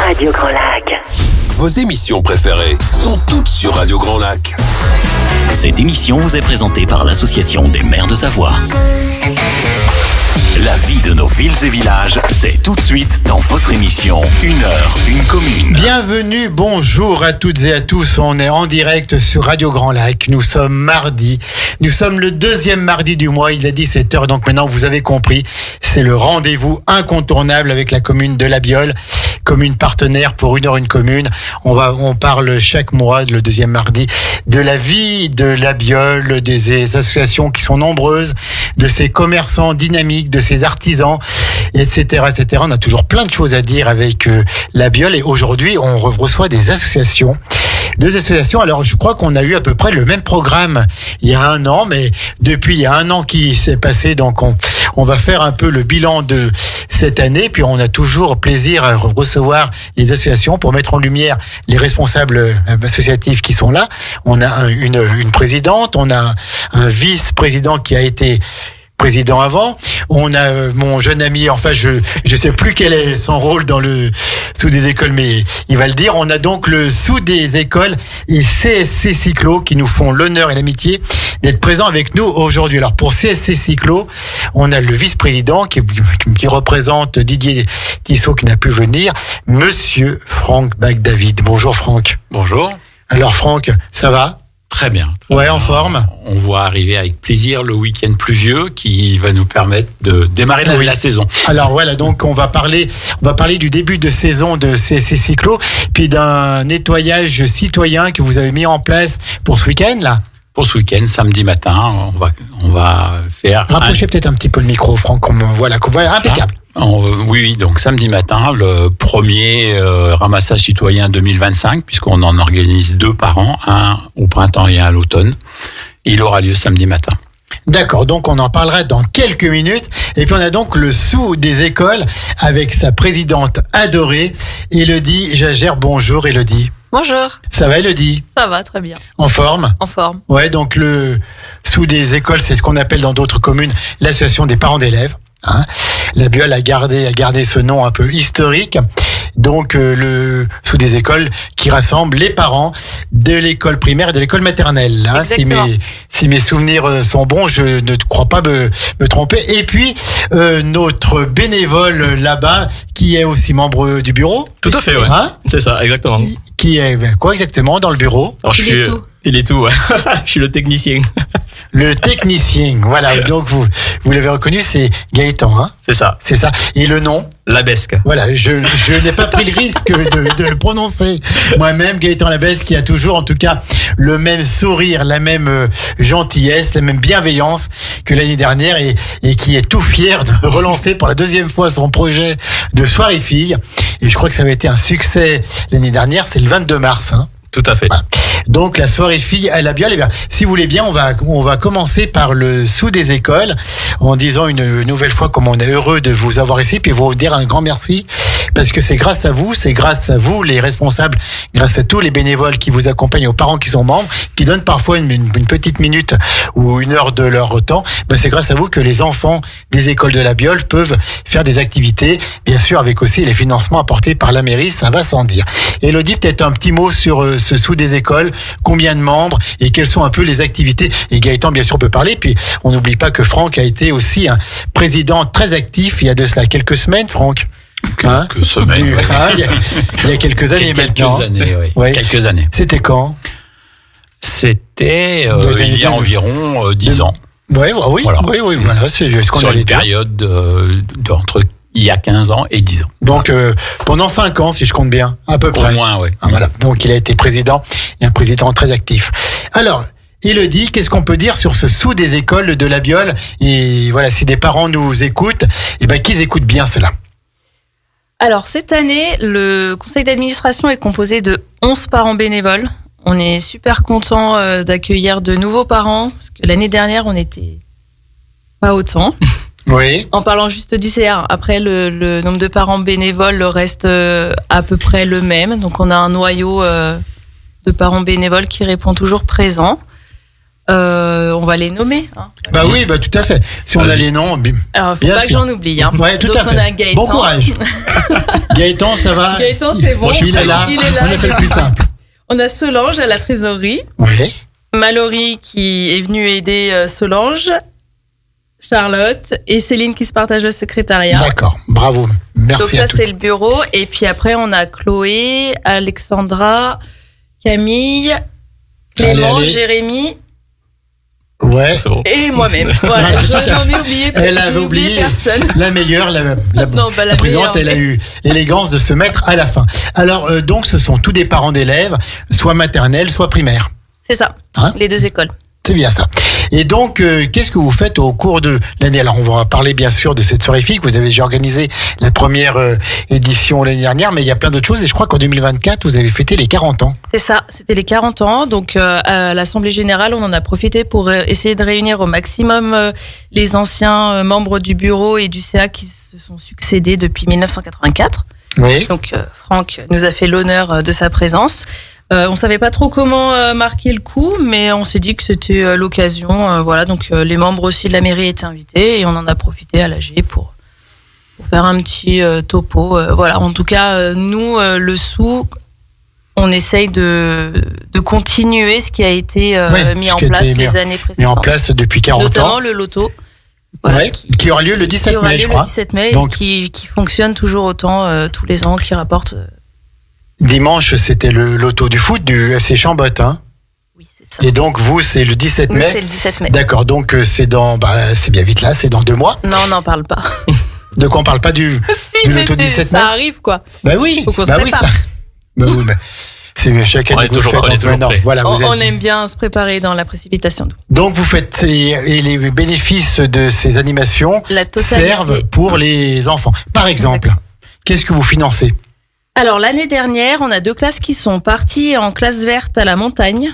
Radio Grand Lac. Vos émissions préférées sont toutes sur Radio Grand Lac. Cette émission vous est présentée par l'Association des maires de Savoie. La vie de nos villes et villages, c'est tout de suite dans votre émission 1 heure, une commune. Bienvenue, bonjour à toutes et à tous. On est en direct sur Radio Grand Lac. Nous sommes mardi. Nous sommes le deuxième mardi du mois. Il est 17h, donc maintenant vous avez compris. C'est le rendez-vous incontournable avec la commune de La Biole. Commune partenaire pour 1 heure, une commune. On parle chaque mois, le deuxième mardi, de la vie de La Biole, des associations qui sont nombreuses, de ces commerçants dynamiques, de ces artisans, etc., etc. On a toujours plein de choses à dire avec La Biole et aujourd'hui, on reçoit des associations. 2 associations. Alors, je crois qu'on a eu à peu près le même programme il y a 1 an, mais depuis il y a 1 an qui s'est passé, donc on va faire un peu le bilan de cette année, puis on a toujours plaisir à recevoir les associations pour mettre en lumière les responsables associatifs qui sont là. On a une présidente, on a un vice-président qui a été président avant. On a mon jeune ami, enfin je sais plus quel est son rôle dans le sous des écoles, mais il va le dire. On a donc le sous des écoles et CSC Cyclo qui nous font l'honneur et l'amitié d'être présents avec nous aujourd'hui. Alors pour CSC Cyclo, on a le vice-président qui représente Didier Tissot qui n'a pu venir, Monsieur Franck Bagdavid. Bonjour Franck. Bonjour. Alors Franck, ça va ? Très bien. Ouais, bien. En forme. On voit arriver avec plaisir le week-end pluvieux qui va nous permettre de démarrer la saison. Alors voilà, donc on va parler du début de saison de CSC Cyclo, puis d'un nettoyage citoyen que vous avez mis en place pour ce week-end là. Pour ce week-end, samedi matin, on va faire. Rapprochez peut-être un petit peu le micro, Franck. Voilà, impeccable. Oui, donc samedi matin, le premier ramassage citoyen 2025, puisqu'on en organise 2 par an, un au printemps et un à l'automne. Il aura lieu samedi matin. D'accord, donc on en parlera dans quelques minutes. Et puis on a donc le sous des écoles avec sa présidente adorée, Élodie Jagère. Bonjour Élodie. Bonjour. Ça va Élodie ? Ça va, très bien. En forme ? En forme. Ouais, donc le sous des écoles, c'est ce qu'on appelle dans d'autres communes l'association des parents d'élèves. Hein. La Biole a gardé ce nom un peu historique. Donc le sous des écoles qui rassemble les parents de l'école primaire et de l'école maternelle. Hein. Si mes souvenirs sont bons, je ne crois pas me tromper. Et puis notre bénévole là-bas qui est aussi membre du bureau. Tout à fait, ouais. Hein, c'est ça, exactement. Qui est quoi exactement dans le bureau ? Alors, il est tout, ouais. Je suis le technicien. Le technicien, voilà. Donc vous l'avez reconnu, c'est Gaëtan, hein ? C'est ça. C'est ça. Et le nom ? Labesque. Voilà, je n'ai pas pris le risque de le prononcer. Moi-même, Gaëtan Labesque, qui a toujours, en tout cas, le même sourire, la même gentillesse, la même bienveillance que l'année dernière et qui est tout fier de relancer pour la 2e fois son projet de soirée filles. Et je crois que ça avait été un succès l'année dernière, c'est le 22 mars, hein. Tout à fait. Voilà. Donc la soirée filles à La Biole, eh bien, si vous voulez bien, on va commencer par le sous des écoles en disant une nouvelle fois comme on est heureux de vous avoir ici, puis vous dire un grand merci parce que c'est grâce à vous les responsables, grâce à tous les bénévoles qui vous accompagnent, aux parents qui sont membres, qui donnent parfois une petite minute ou 1 heure de leur temps. Ben, c'est grâce à vous que les enfants des écoles de La Biole peuvent faire des activités, bien sûr avec aussi les financements apportés par la mairie, ça va sans dire. Élodie, peut-être un petit mot sur ce sous des écoles, combien de membres et quelles sont un peu les activités. Et Gaëtan, bien sûr, peut parler. Puis, on n'oublie pas que Franck a été aussi un président très actif il y a de cela quelques semaines, Franck. Quelques semaines. Il y a quelques années maintenant. Quelques années. C'était quand ? C'était il y a environ 10 ans. Oui. Voilà. Voilà, c'est ce qu'on sur allait une dire. période d'entre il y a 15 ans et 10 ans. Donc, pendant 5 ans, si je compte bien, à peu près. Au moins, oui. Voilà. Donc, il a été président, et un président très actif. Alors, Élodie, qu'est-ce qu'on peut dire sur ce sous des écoles de La Biole ? Et voilà, si des parents nous écoutent, eh ben, qu'ils écoutent bien cela. Alors, cette année, le conseil d'administration est composé de 11 parents bénévoles. On est super contents d'accueillir de nouveaux parents, parce que l'année dernière, on n'était pas autant. Oui. En parlant juste du CR, après le nombre de parents bénévoles reste à peu près le même. Donc on a un noyau de parents bénévoles qui répond toujours présent. On va les nommer. Hein. Bah oui, bah tout à fait. Si on a les noms, alors faut bien pas sûr. que j'en oublie. Hein. Ouais, tout Donc à fait. on a Gaëtan. Bon courage. Gaëtan, ça va? Gaëtan, c'est bon. Il est là. On a fait le plus simple. On a Solange à la trésorerie. Oui. Mallory qui est venue aider Solange. Charlotte et Céline qui se partagent le secrétariat. D'accord, bravo. Merci Donc ça, à toutes. c'est le bureau. Et puis après, on a Chloé, Alexandra, Camille, Clément, Allez. Jérémy Ouais. C'est bon. et moi-même. Voilà, Voilà, je tout à n'en fait. ai oublié, Elle j'ai avait oublié personne. la meilleure, la Non, bah, la présidente, meilleure. elle a eu l'élégance de se mettre à la fin. Alors, donc, ce sont tous des parents d'élèves, soit maternelle, soit primaire. C'est ça, Hein les deux écoles. C'est bien ça. Et donc, qu'est-ce que vous faites au cours de l'année? Alors, on va parler bien sûr de cette soirée FIC. Vous avez déjà organisé la première édition l'année dernière, mais il y a plein d'autres choses. Et je crois qu'en 2024, vous avez fêté les 40 ans. C'est ça, c'était les 40 ans. Donc à l'Assemblée Générale, on en a profité pour essayer de réunir au maximum les anciens membres du bureau et du CA qui se sont succédés depuis 1984. Oui. Donc Franck nous a fait l'honneur de sa présence. On savait pas trop comment marquer le coup, mais on s'est dit que c'était l'occasion. Voilà, donc les membres aussi de la mairie étaient invités et on en a profité à l'AG pour faire un petit topo. Voilà, en tout cas, nous, le sou, on essaye de continuer ce qui a été mis ce en qui a place été les années précédentes. Mis en place depuis 40 Notamment ans. le loto. Ouais, qui aura lieu le 17 qui aura mai, lieu je crois. le 17 mai Donc- et qui fonctionne toujours autant tous les ans, qui rapporte. Dimanche, c'était le loto du foot du FC Chambotte. Hein. Oui, c'est ça. Et donc, vous, c'est le 17 Nous, mai. c'est le 17 mai. D'accord, donc c'est c'est bien vite là, c'est dans 2 mois. Non, on n'en parle pas. Donc on parle pas du Si, Du mais loto 17 mai. ça arrive, quoi. Bah oui, Faut qu'on se bah oui prépare. ça. Bah oui, mais c'est chaque année On est que vous toujours- faites on est donc toujours maintenant. prêt. Voilà, vous êtes. On aime bien se préparer dans la précipitation. Donc vous faites et les bénéfices de ces animations La totalité. servent pour les enfants. Par exemple, qu'est-ce que vous financez? Alors, l'année dernière, on a 2 classes qui sont parties en classe verte à la montagne.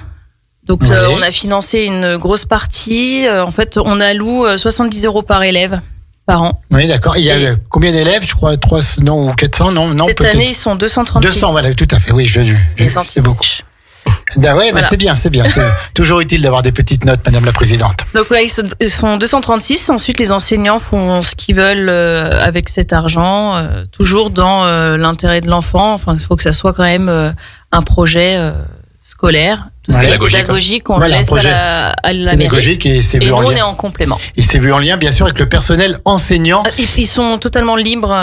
Donc, Ouais. on a financé une grosse partie. En fait, on alloue 70 € par élève par an. Oui, d'accord. Il y a Et- combien d'élèves? Je crois 300 non, ou 400, non, Cette peut-être. année, ils sont 236. 200, voilà, tout à fait. Oui, Les c'est beaucoup. anti-sèches. Ah ouais, mais Voilà. c'est bien, c'est bien. C'est toujours utile d'avoir des petites notes, Madame la Présidente. Donc, ouais, ils sont 236. Ensuite, les enseignants font ce qu'ils veulent avec cet argent, toujours dans l'intérêt de l'enfant. Enfin, il faut que ça soit quand même un projet scolaire. Tout ce qui est Pédagogique, pédagogique, on Voilà, le laisse projet à la mairie. Pédagogique et c'est Et vu nous, en on est lien. en complément. Et c'est vu en lien, bien sûr, avec le personnel enseignant. Ils sont totalement libres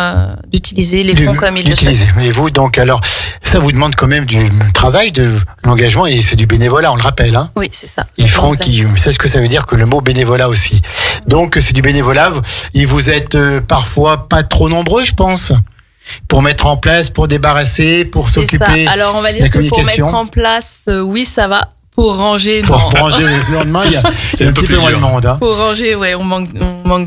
d'utiliser les fonds comme ils le souhaitent. l'utiliser. Et vous, donc, alors, ça vous demande quand même du travail, de l'engagement, et c'est du bénévolat, on le rappelle. Hein. Oui, c'est ça. Et Franck, il sait ce que ça veut dire que le mot bénévolat aussi. Donc, c'est du bénévolat. Et vous êtes parfois pas trop nombreux, je pense, pour mettre en place, pour débarrasser, pour C'est s'occuper. ça. Alors, on va de dire la que pour communication. mettre en place, oui, ça va. Pour ranger, Pour non. ranger le lendemain, il y a C'est un un peu petit peu plus moins de dur. monde. Hein. Pour ranger, ouais, on manque de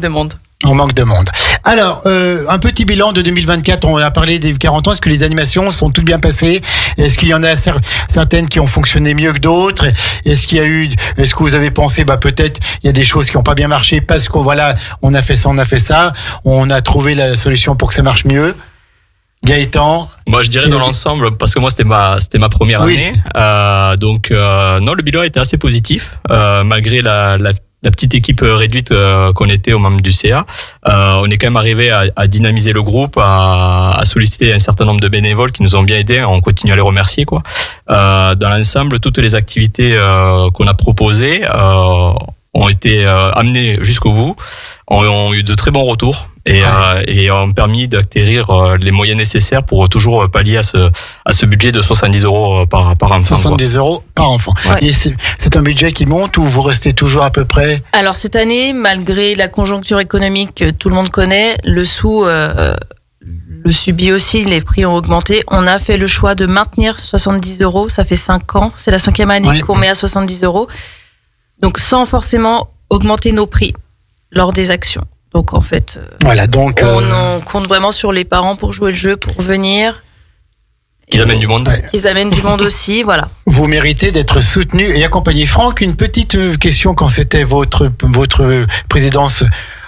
monde. On manque de monde. Alors, un petit bilan de 2024. On a parlé des 40 ans. Est-ce que les animations sont toutes bien passées? Est-ce qu'il y en a certaines qui ont fonctionné mieux que d'autres? Est-ce que vous avez pensé, peut-être, il y a des choses qui n'ont pas bien marché parce qu'on voilà, on a fait ça, on a trouvé la solution pour que ça marche mieux. Gaëtan? Moi, je dirais dans l'ensemble, parce que moi, c'était ma première Oui. année. Donc, non, le bilan était assez positif, malgré la petite équipe réduite qu'on était au membre du CA. On est quand même arrivé à dynamiser le groupe, à solliciter un certain nombre de bénévoles qui nous ont bien aidés. On continue à les remercier, quoi. Dans l'ensemble, toutes les activités qu'on a proposées ont été amenées jusqu'au bout, ont eu de très bons retours. Et ont permis d'acquérir les moyens nécessaires pour toujours pallier à ce budget de 70 € par enfant. 70 € par enfant. Ouais. Et c'est un budget qui monte ou vous restez toujours à peu près? Alors, cette année, malgré la conjoncture économique que tout le monde connaît, le sou le subit aussi, les prix ont augmenté. On a fait le choix de maintenir 70 €. Ça fait 5 ans. C'est la 5e année Oui. qu'on met à 70 €. Donc, sans forcément augmenter nos prix lors des actions. Donc, en fait, Voilà, donc. on compte vraiment sur les parents pour jouer le jeu, pour venir. Qu'ils amènent du monde. Ouais. Ils amènent du monde aussi, voilà. Vous méritez d'être soutenu et accompagné. Franck, une petite question quand c'était votre présidence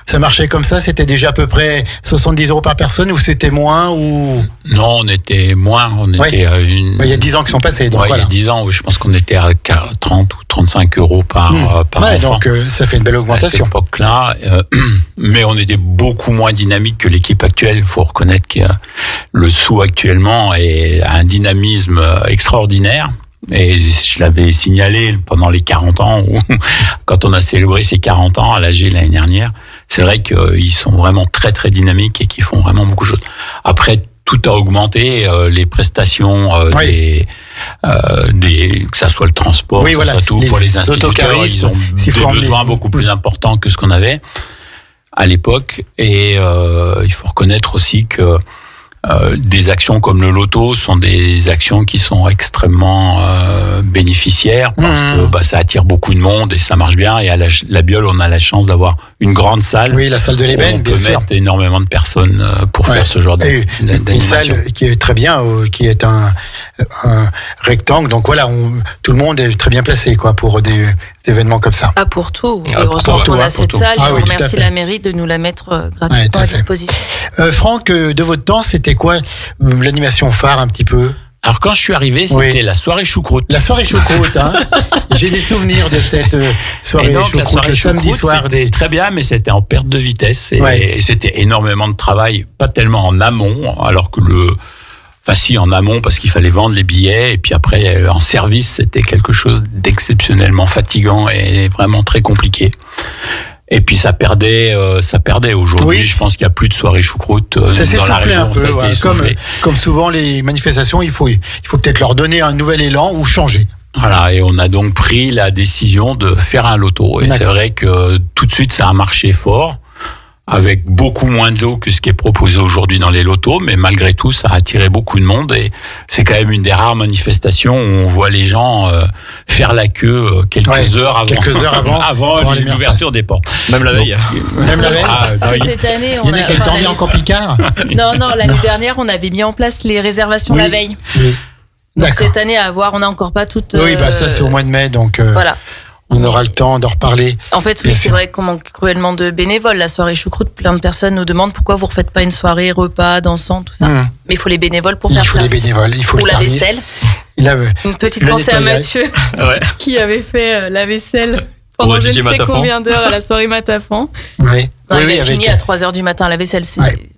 ça marchait comme ça? C'était déjà à peu près 70 € par personne ou c'était moins ou... Non, on était moins. On était à une... Il y a 10 ans qui sont passés, donc voilà. Il y a 10 ans, je pense qu'on était à 30 ou 35 € par enfant. Donc ça fait une belle augmentation. À cette époque-là, mais on était beaucoup moins dynamique que l'équipe actuelle. Il faut reconnaître que le Sou actuellement a un dynamisme extraordinaire. Et je l'avais signalé pendant les 40 ans, où, quand on a célébré ces 40 ans à l'AG l'année dernière. C'est vrai qu'ils sont vraiment très très dynamiques et qu'ils font vraiment beaucoup de choses. Après, tout a augmenté, les prestations que ça soit le transport, que ça soit tout pour les instituteurs, ils ont des besoins beaucoup plus importants que ce qu'on avait à l'époque. Et il faut reconnaître aussi que des actions comme le loto sont des actions qui sont extrêmement bénéficiaires parce que ça attire beaucoup de monde et ça marche bien. Et à la Biole, on a la chance d'avoir une grande salle. Oui, la salle de l'Ébène, bien sûr. On peut mettre énormément de personnes pour faire ce genre d'animation. Une salle qui est très bien, qui est un rectangle. Donc voilà, tout le monde est très bien placé pour des événements comme ça. Pour tout. Heureusement qu'on a cette salle. Et on remercie la mairie de nous la mettre gratuitement à disposition. Franck, de votre temps, c'était quoi l'animation phare un petit peu? Alors quand je suis arrivé, c'était la soirée choucroute. La soirée choucroute, hein. J'ai des souvenirs de cette soirée choucroute le samedi soir. C'était très bien, mais c'était en perte de vitesse et c'était énormément de travail, pas tellement en amont, alors que si, en amont, parce qu'il fallait vendre les billets, et puis après, en service, c'était quelque chose d'exceptionnellement fatigant et vraiment très compliqué. Et puis ça perdait aujourd'hui. Oui. Je pense qu'il n'y a plus de soirée choucroute dans la région. Un peu, comme souvent les manifestations, il faut peut-être leur donner un nouvel élan ou changer. Voilà, et on a donc pris la décision de faire un loto. Et c'est vrai que tout de suite, ça a marché fort, avec beaucoup moins de lots que ce qui est proposé aujourd'hui dans les lotos, mais malgré tout, ça a attiré beaucoup de monde et c'est quand même une des rares manifestations où on voit les gens faire la queue quelques heures avant l'ouverture des portes. Même la veille. Même la veille. Parce que cette année, il y en a qui étaient envie en camping-car. Non, l'année dernière, on avait mis en place les réservations la veille. Oui. Donc cette année, à voir, on n'a encore pas toutes. Oui, ça c'est au mois de mai, donc. Voilà. On aura le temps d'en reparler. En fait, oui, c'est vrai qu'on manque cruellement de bénévoles. La soirée choucroute, plein de personnes nous demandent pourquoi vous ne refaites pas une soirée repas, dansant, tout ça. Mais il faut les bénévoles pour faire ça. Il faut les bénévoles, il faut le service. Ou la vaisselle. Une petite pensée à Mathieu, qui avait fait la vaisselle pendant je ne sais combien d'heures à la soirée Matafan. Oui. Non, il a fini à 3h du matin la vaisselle.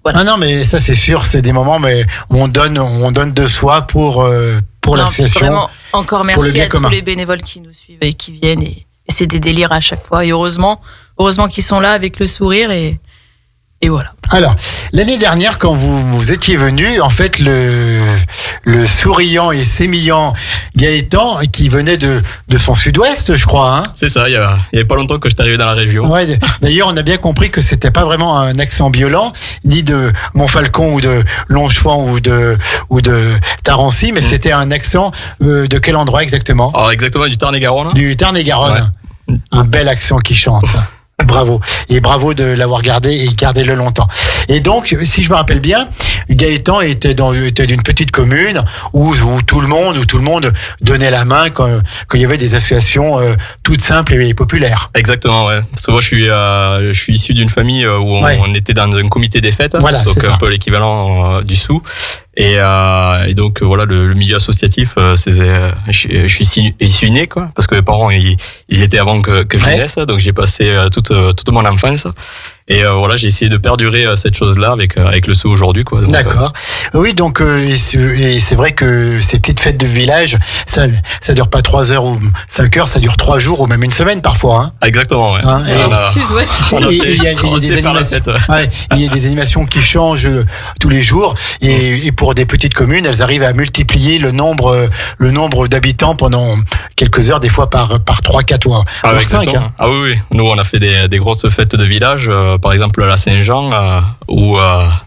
Voilà. Non, mais ça c'est sûr, c'est des moments où on donne de soi pour l'association. Encore merci à tous les bénévoles qui nous suivent et qui viennent et c'est des délires à chaque fois et heureusement qu'ils sont là avec le sourire et voilà. Alors, l'année dernière, quand vous étiez venu, en fait, le souriant et sémillant Gaëtan, qui venait de son sud-ouest, je crois. Hein. C'est ça, il y avait pas longtemps que j'étais arrivé dans la région. Ouais, d'ailleurs, on a bien compris que c'était pas vraiment un accent violent, ni de Montfalcon ou de Longefang ou de Tarancy, mais c'était un accent de quel endroit exactement? Alors, exactement, du Tarn-et-Garonne. Du Tarn-et-Garonne. Ouais. Un bel accent qui chante. Bravo. Et bravo de l'avoir gardé et gardez-le longtemps. Et donc, si je me rappelle bien, Gaëtan était d'une petite commune où tout le monde donnait la main quand il y avait des associations toutes simples et populaires. Exactement, ouais. Parce que moi, je suis issu d'une famille où on était dans un comité des fêtes. Voilà, donc un peu l'équivalent du sou. Et donc voilà, le milieu associatif, je suis né quoi, parce que mes parents ils étaient avant que je naisse, donc j'ai passé toute mon enfance. Et voilà, j'ai essayé de perdurer cette chose-là avec le sou aujourd'hui, quoi. D'accord. Oui, donc et c'est vrai que ces petites fêtes de village, ça dure pas 3 heures ou 5 heures, ça dure 3 jours ou même une semaine parfois. Hein. Exactement. Ouais. Hein, il y a des animations. Il y a des animations qui changent tous les jours et pour des petites communes, elles arrivent à multiplier le nombre d'habitants pendant quelques heures, des fois par 3-4 ou 5. Hein. Ah oui. Nous, on a fait des grosses fêtes de village. Par exemple, à la Saint-Jean, où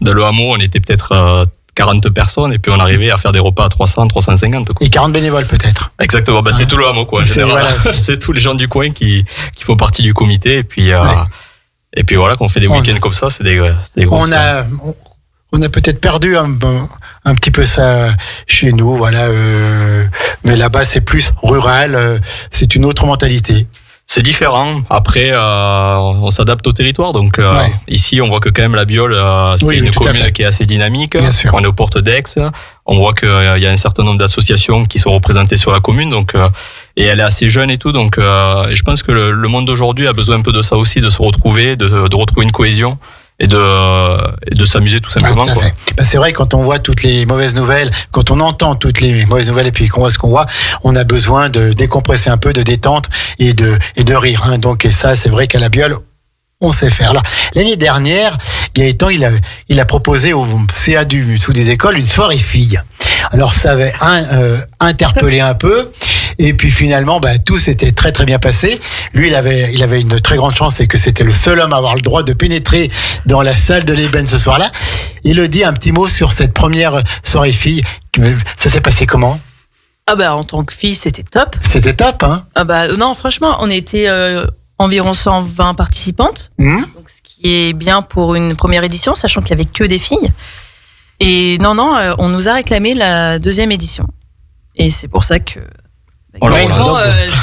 dans le hameau, on était peut-être 40 personnes, et puis on arrivait à faire des repas à 300, 350. Quoi. Et 40 bénévoles, peut-être. Exactement, c'est tout le hameau, quoi. En général, c'est tous les gens du coin qui font partie du comité, et puis voilà, qu'on fait des week-ends comme ça, c'est des grosses... On a peut-être perdu un petit peu ça chez nous, voilà. Mais là-bas, c'est plus rural, c'est une autre mentalité. C'est différent. Après, on s'adapte au territoire. Donc ici, on voit que quand même la Biole, c'est une commune qui est assez dynamique. Bien sûr. On est aux portes d'Aix. On voit qu'il y a un certain nombre d'associations qui sont représentées sur la commune. Donc, et elle est assez jeune et tout. Donc, et je pense que le monde d'aujourd'hui a besoin un peu de ça aussi, de se retrouver, de retrouver une cohésion. Et de s'amuser tout simplement. Tout à fait. Ben, c'est vrai, quand on voit toutes les mauvaises nouvelles, quand on entend toutes les mauvaises nouvelles et puis qu'on voit ce qu'on voit, on a besoin de décompresser un peu, de détente et de rire. Hein. Donc, et ça, c'est vrai qu'à la Biole, on sait faire. Là, l'année dernière, Gaëtan, il a proposé au CA du Sous des Écoles une soirée filles. Alors, ça avait interpellé un peu. Et puis finalement, tout s'était très très bien passé. Lui, il avait une très grande chance, c'est que c'était le seul homme à avoir le droit de pénétrer dans la salle de l'ébène ce soir-là. Il dit un petit mot sur cette première soirée fille. Ça s'est passé comment ? En tant que fille, c'était top. C'était top, hein ? Non, franchement, on était environ 120 participantes. Donc, ce qui est bien pour une première édition, sachant qu'il y avait que des filles. Et non, on nous a réclamé la deuxième édition. Et c'est pour ça que Gaëtan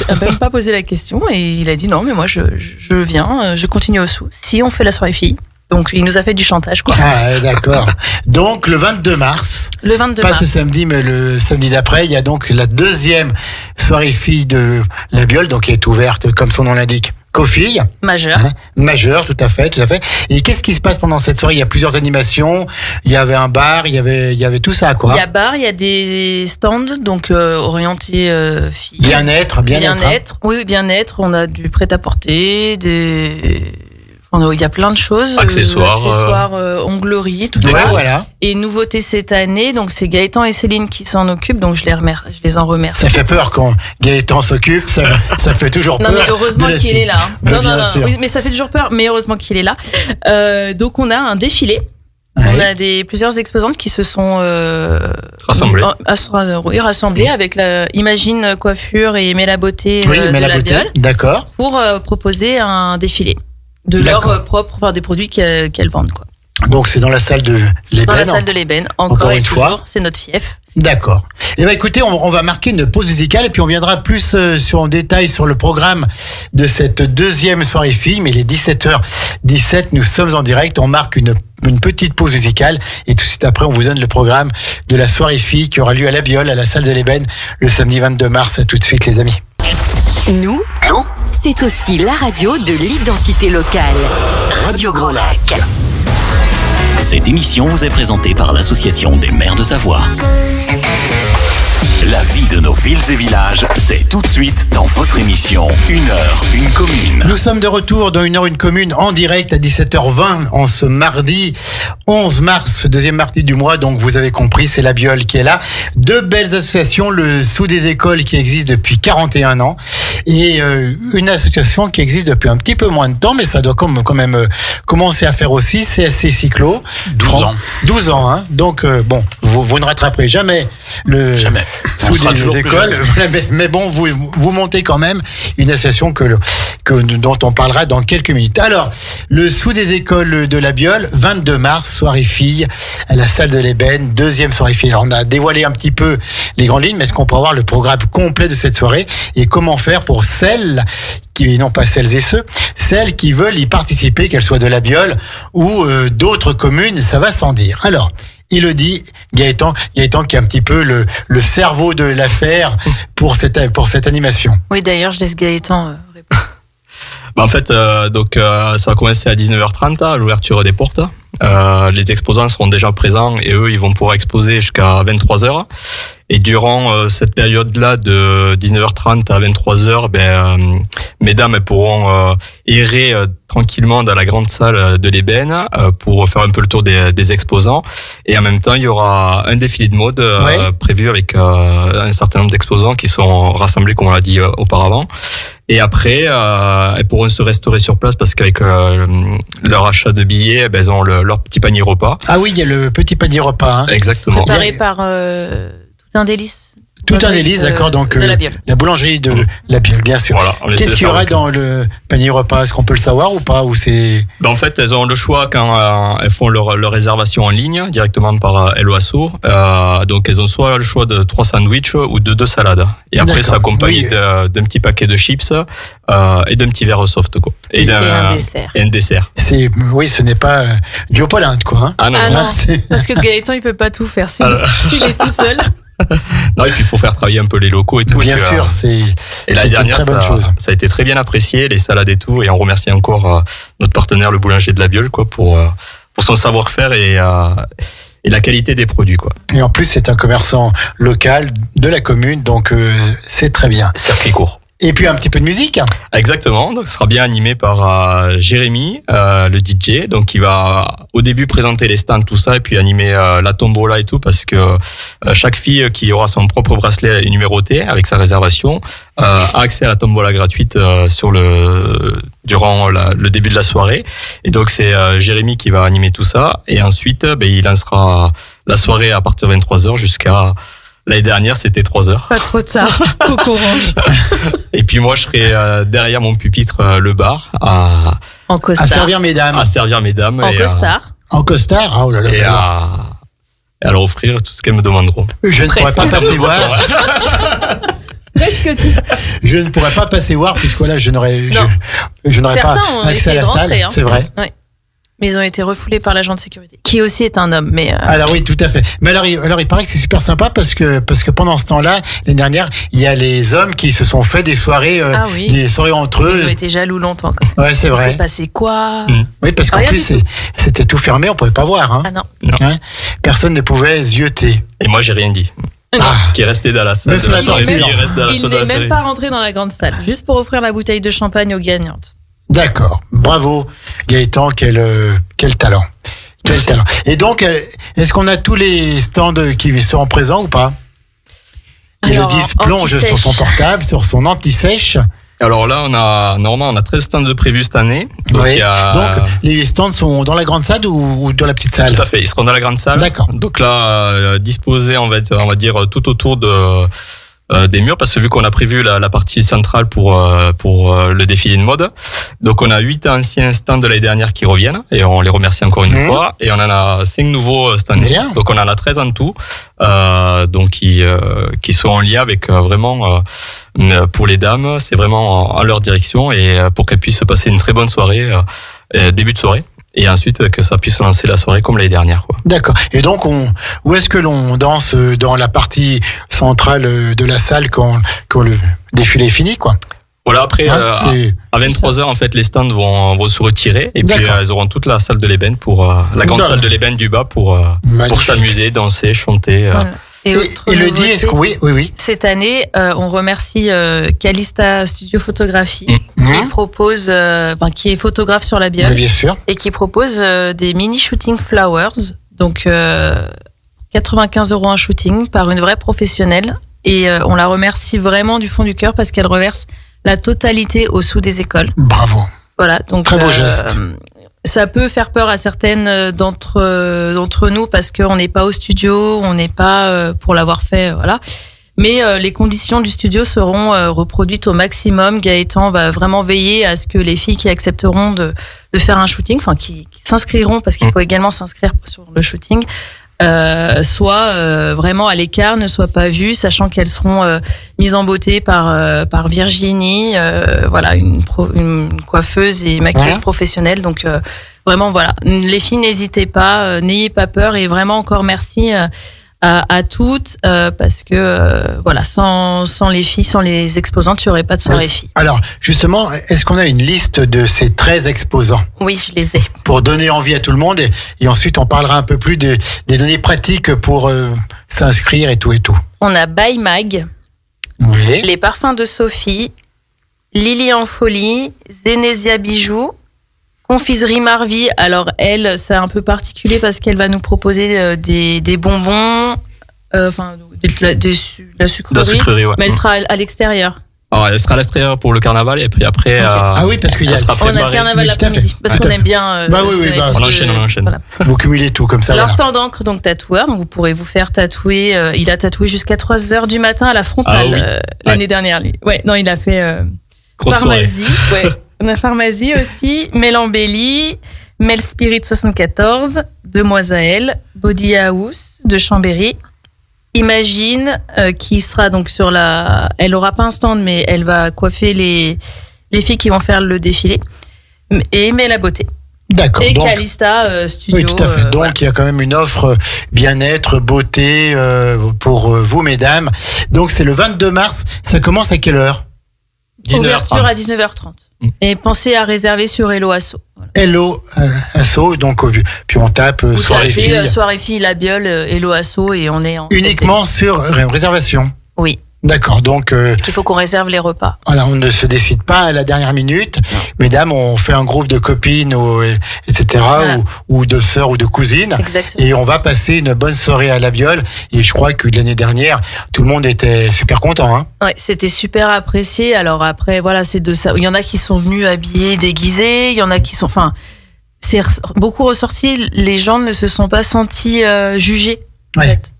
n'a même pas posé la question et il a dit non, mais moi je viens, je continue au Sous si on fait la soirée fille. Donc il nous a fait du chantage, quoi. Ah, d'accord. Donc le 22 mars. Le 22 pas mars. ce samedi, mais le samedi d'après, il y a donc la deuxième soirée fille de la Biole, donc qui est ouverte, comme son nom l'indique, qu'aux filles. Majeures. Majeures, tout à fait. Et qu'est-ce qui se passe pendant cette soirée ? Il y a plusieurs animations. Il y avait un bar, il y avait tout ça, quoi. Il y a bar, il y a des stands, donc orientés filles. Bien-être. Oui, bien-être. On a du prêt-à-porter, il y a plein de choses. Accessoires, onglerie, tout ça. Voilà. Et nouveauté cette année, donc c'est Gaëtan et Céline qui s'en occupent, donc je les en remercie. Ça fait peur quand Gaëtan s'occupe, ça fait toujours peur. Non, mais heureusement qu'il est là. Non. Oui, mais ça fait toujours peur, mais heureusement qu'il est là. Donc on a un défilé. Oui. On a plusieurs exposantes qui se sont rassemblées avec la Imagine Coiffure et Mets la Beauté de la Biole. D'accord. Pour proposer un défilé de leur propre, des produits qu'elles vendent, quoi. Donc c'est dans la salle de l'ébène. Dans la salle de l'ébène, encore une fois. C'est notre fief. D'accord. Et écoutez, on va marquer une pause musicale et puis on viendra plus en détail sur le programme de cette deuxième soirée fille. Mais il est 17h17, nous sommes en direct. On marque une petite pause musicale et tout de suite après, on vous donne le programme de la soirée fille qui aura lieu à la Biole, à la salle de l'ébène, le samedi 22 mars. À tout de suite, les amis. Nous, c'est aussi la radio de l'identité locale. Radio Grand Lac. Cette émission vous est présentée par l'Association des maires de Savoie. La vie de nos villes et villages, c'est tout de suite dans votre émission 1 heure, 1 commune. Nous sommes de retour dans 1 heure, 1 commune en direct à 17h20 en ce mardi 11 mars, deuxième mardi du mois. Donc vous avez compris, c'est la Biole qui est là. Deux belles associations, le Sous des Écoles qui existe depuis 41 ans et une association qui existe depuis un petit peu moins de temps, mais ça doit quand même commencer à faire aussi, CSC Cyclo. 12 ans, hein. Donc vous ne rattraperez jamais Jamais. Sous des Écoles, mais bon, vous montez quand même une association dont on parlera dans quelques minutes. Alors, le Sous des Écoles de la Biole, 22 mars, soirée fille à la salle de l'ébène, deuxième soirée fille. Alors, on a dévoilé un petit peu les grandes lignes, mais est-ce qu'on peut avoir le programme complet de cette soirée et comment faire pour celles qui, non pas celles et ceux, celles qui veulent y participer, qu'elles soient de la Biole ou d'autres communes, ça va sans dire. Alors, il le dit, Gaëtan qui est un petit peu le cerveau de l'affaire pour cette animation. Oui, d'ailleurs, je laisse Gaëtan répondre. En fait, ça va commencer à 19h30 à l'ouverture des portes. Les exposants seront déjà présents et eux, ils vont pouvoir exposer jusqu'à 23h. Et durant cette période-là de 19h30 à 23h, mesdames elles pourront errer tranquillement dans la grande salle de l'ébène pour faire un peu le tour des exposants. Et en même temps, il y aura un défilé de mode prévu avec un certain nombre d'exposants qui sont rassemblés, comme on l'a dit auparavant. Et après, elles pourront se restaurer sur place parce qu'avec leur achat de billets, elles ont leur petit panier repas. Ah oui, il y a le petit panier repas. Hein. Exactement. Préparé par Tout un délice. Tout un délice, d'accord. Donc, de la Biole. la boulangerie de la Biole, bien sûr. Voilà, on essaie Qu'est-ce de qu'il y faire aura avec. dans le panier repas? Est-ce qu'on peut le savoir ou pas? Ou c'est... En fait, elles ont le choix quand elles font leur réservation en ligne directement par Helloasso. Donc, elles ont soit le choix de 3 sandwichs ou de 2 salades. Et après, D'accord. c'est accompagné Oui. d'un petit paquet de chips et d'un petit verre soft, quoi. Et un dessert. Et un dessert. Oui, ce n'est pas du Opolinde, quoi. Hein. Ah non, Ah non. non, c'est- parce que Gaëtan, il peut pas tout faire, sinon il est tout seul. Non, et puis il faut faire travailler un peu les locaux et tout. Bien et puis, sûr, c'est et c'est l'année une dernière, très bonne chose. ça a été très bien apprécié, les salades et tout. Et on remercie encore notre partenaire, le boulanger de la Biole, quoi, pour son savoir-faire et la qualité des produits, quoi. Et en plus, c'est un commerçant local de la commune, donc c'est très bien. Circuit court. Et puis un petit peu de musique. Exactement, donc ce sera bien animé par Jérémy, le DJ, donc qui va au début présenter les stands, tout ça, et puis animer la tombola et tout, parce que chaque fille qui aura son propre bracelet numéroté avec sa réservation a accès à la tombola gratuite durant le début de la soirée. Et donc c'est Jérémy qui va animer tout ça, et ensuite il lancera la soirée à partir de 23h jusqu'à... L'année dernière, c'était 3h. Pas trop tard, Coco Orange. Et puis moi, je serai derrière mon pupitre, le bar, En À costard. servir mesdames. à servir mesdames En et, costard. En costard. Ah, oh là là. et à leur offrir tout ce qu'elles me demanderont. Je ne pourrais pas Presque passer tout. voir. Presque tout. Je ne pourrais pas passer voir puisque là, je n'aurais Non. je n'aurais pas Certains ont accès à essayé la de rentrer. salle. Hein. C'est vrai. Oui. Mais ils ont été refoulés par l'agent de sécurité, qui aussi est un homme. Mais Alors oui, tout à fait. Mais alors il paraît que c'est super sympa parce que pendant ce temps-là, l'année dernière, il y a les hommes qui se sont fait des soirées, Ah oui. des soirées entre ils ont eux. été jaloux longtemps. Quand même. Ouais, c'est Il s'est vrai. passé quoi Oui, parce qu'en Rien plus du tout. c'était tout fermé, on pouvait pas voir. Hein. Ah non. Hein. Personne ne pouvait zioter. Et moi, j'ai rien dit. Ah. Ce qui est resté dans la salle. Mais de sous la la soirée, torture. il reste dans la Il salle de n'est la même soirée. pas rentré dans la grande salle, juste pour offrir la bouteille de champagne aux gagnantes. D'accord. Bravo, Gaëtan, quel talent. Quel Merci. talent. Et donc, est-ce qu'on a tous les stands qui seront présents ou pas? Alors, Elodie se plonge anti-sèche. sur son portable, sur son anti-sèche. Alors là, normalement, on a 13 stands de prévus cette année. Donc, Oui. il y a... Donc, les stands sont dans la grande salle ou dans la petite salle? Tout à fait, ils seront dans la grande salle. D'accord. Donc là, disposés, on va dire, tout autour des murs, parce que vu qu'on a prévu la partie centrale pour le défilé de mode, donc on a 8 anciens stands de l'année dernière qui reviennent, et on les remercie encore une fois, et on en a 5 nouveaux cette année. Bien. Donc on en a 13 en tout, donc qui sont en lien avec vraiment pour les dames, c'est vraiment en leur direction, et pour qu'elles puissent passer une très bonne soirée, début de soirée. Et ensuite que ça puisse lancer la soirée comme l'année dernière, quoi. D'accord. Et donc, où est-ce que l'on danse dans la partie centrale de la salle quand le défilé est fini, quoi? Voilà, après, Hein, c'est- à 23h, en fait, les stands vont se retirer. Et puis, D'accord. elles auront toute la salle de l'ébène la grande D'accord. salle de l'ébène du bas pour Magnifique. s'amuser, danser, chanter. Voilà. Et autre Elodie, nouveauté, est-ce que oui. cette année, on remercie Calista Studio Photographie, qui Mhm. propose, qui est photographe sur la Oui, Biole, bien sûr. et qui propose des mini shooting flowers, donc 95 € un shooting par une vraie professionnelle. Et on la remercie vraiment du fond du cœur parce qu'elle reverse la totalité au sous des écoles. Bravo. Voilà, donc Très beau geste. ça peut faire peur à certaines d'entre nous parce qu'on n'est pas au studio, on n'est pas pour l'avoir fait, voilà. Mais les conditions du studio seront reproduites au maximum. Gaëtan va vraiment veiller à ce que les filles qui accepteront de faire un shooting, enfin qui s'inscriront, parce qu'il faut également s'inscrire sur le shooting, soient vraiment à l'écart, ne soient pas vues, sachant qu'elles seront mises en beauté par Virginie, voilà, une coiffeuse et maquilleuse professionnelle. Donc vraiment, voilà, les filles, n'hésitez pas, n'ayez pas peur, et vraiment encore merci à toutes, parce que voilà, sans les filles, sans les exposantes, il n'y aurait pas de soirée filles. Alors, justement, est-ce qu'on a une liste de ces 13 exposants Oui, je les ai. pour donner envie à tout le monde et ensuite on parlera un peu plus des données pratiques pour s'inscrire et tout et tout. On a By Mag, Oui. les parfums de Sophie, Lily en folie, Zénésia Bijoux, Confiserie Marvie. Alors elle, c'est un peu particulier parce qu'elle va nous proposer des bonbons, enfin de la sucrerie, De la sucrerie, ouais. mais elle sera à l'extérieur. Alors, elle sera à l'extérieur pour le carnaval et puis après, Ah oui, parce qu'il y a. elle sera On a le préparée. carnaval Oui, tout à l'après-midi. fait. Parce Tout qu'on à aime bien. Bah oui, se oui, donner bah, plus on enchaîne, on enchaîne. Voilà. Vous cumulez tout comme ça. Voilà. L'instant d'encre, donc tatoueur. Donc vous pourrez vous faire tatouer. Il a tatoué jusqu'à 3h du matin à la frontale Ah oui. l'année dernière. Lui. Ouais, non, il a fait Grosse soirée. pharmacie. Ouais. On a pharmacie aussi. Mel-Embellie, Mel Spirit 74, Demoiselle, Body House de Chambéry. Imagine qui sera donc sur la. Elle aura pas un stand, mais elle va coiffer les filles qui vont faire le défilé. Et Mais la beauté. D'accord. Et Donc, Calista Studio. oui, tout à fait. Donc, voilà. il y a quand même une offre bien-être, beauté pour vous, mesdames. Donc, c'est le 22 mars. Ça commence à quelle heure? 19h30. Ouverture à 19h30. Et pensez à réserver sur Hello Asso. Voilà. Hello Asso. Donc, puis on tape Vous soirée tapez, fille. soirée fille, la biole, Hello Asso et on est en. Uniquement sur réservation. Oui. D'accord. Donc, Parce qu'il faut qu'on réserve les repas. voilà, on ne se décide pas à la dernière minute. Mesdames, on fait un groupe de copines, etc., Voilà. ou de sœurs ou de cousines. Exactement. Et on va passer une bonne soirée à la Biole. Et je crois que l'année dernière, tout le monde était super content. Hein. Ouais, c'était super apprécié. Alors après, voilà, c'est de ça. Il y en a qui sont venus habillés, déguisés. Il y en a qui sont. Enfin, c'est beaucoup ressorti. Les gens ne se sont pas sentis jugés. En Ouais. fait.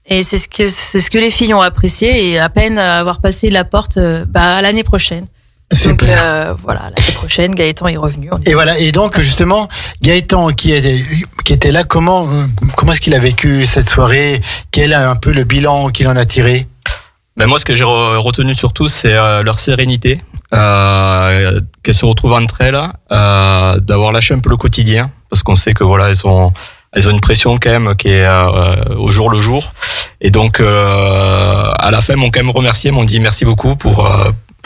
Et c'est ce que les filles ont apprécié. Et à peine avoir passé la porte, à l'année prochaine. Donc Super. voilà, l'année prochaine, Gaëtan est revenu. Et voilà. Et donc, justement, Gaëtan, qui était là, comment est-ce qu'il a vécu cette soirée? Quel est un peu le bilan qu'il en a tiré? Ben moi, ce que j'ai retenu surtout, c'est leur sérénité, qu'elles se retrouvent entre elles, d'avoir lâché un peu le quotidien, parce qu'on sait que voilà, elles ont une pression quand même qui est au jour le jour. Et donc, à la fin, elles m'ont quand même remercié, m'ont dit merci beaucoup pour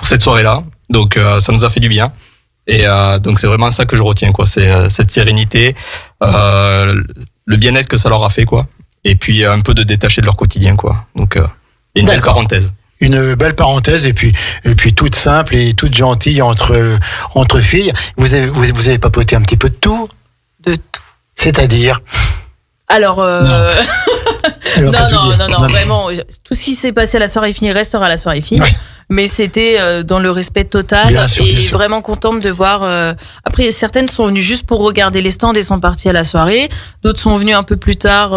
cette soirée-là. Donc, ça nous a fait du bien. Et donc, c'est vraiment ça que je retiens, quoi. C'est cette sérénité, le bien-être que ça leur a fait, quoi. Et puis, un peu de détacher de leur quotidien, quoi. Donc, une belle D'accord. parenthèse. Une belle parenthèse et puis toute simple et toute gentille entre filles. Vous avez papoté un petit peu de tout, De tout. c'est-à-dire. Alors, Elle va pas tout dire. non, vraiment, tout ce qui s'est passé à la soirée fille restera à la soirée fille. Ouais. Mais c'était dans le respect total Bien sûr, et bien sûr. vraiment contente de voir. Après, certaines sont venues juste pour regarder les stands et sont parties à la soirée. D'autres sont venues un peu plus tard.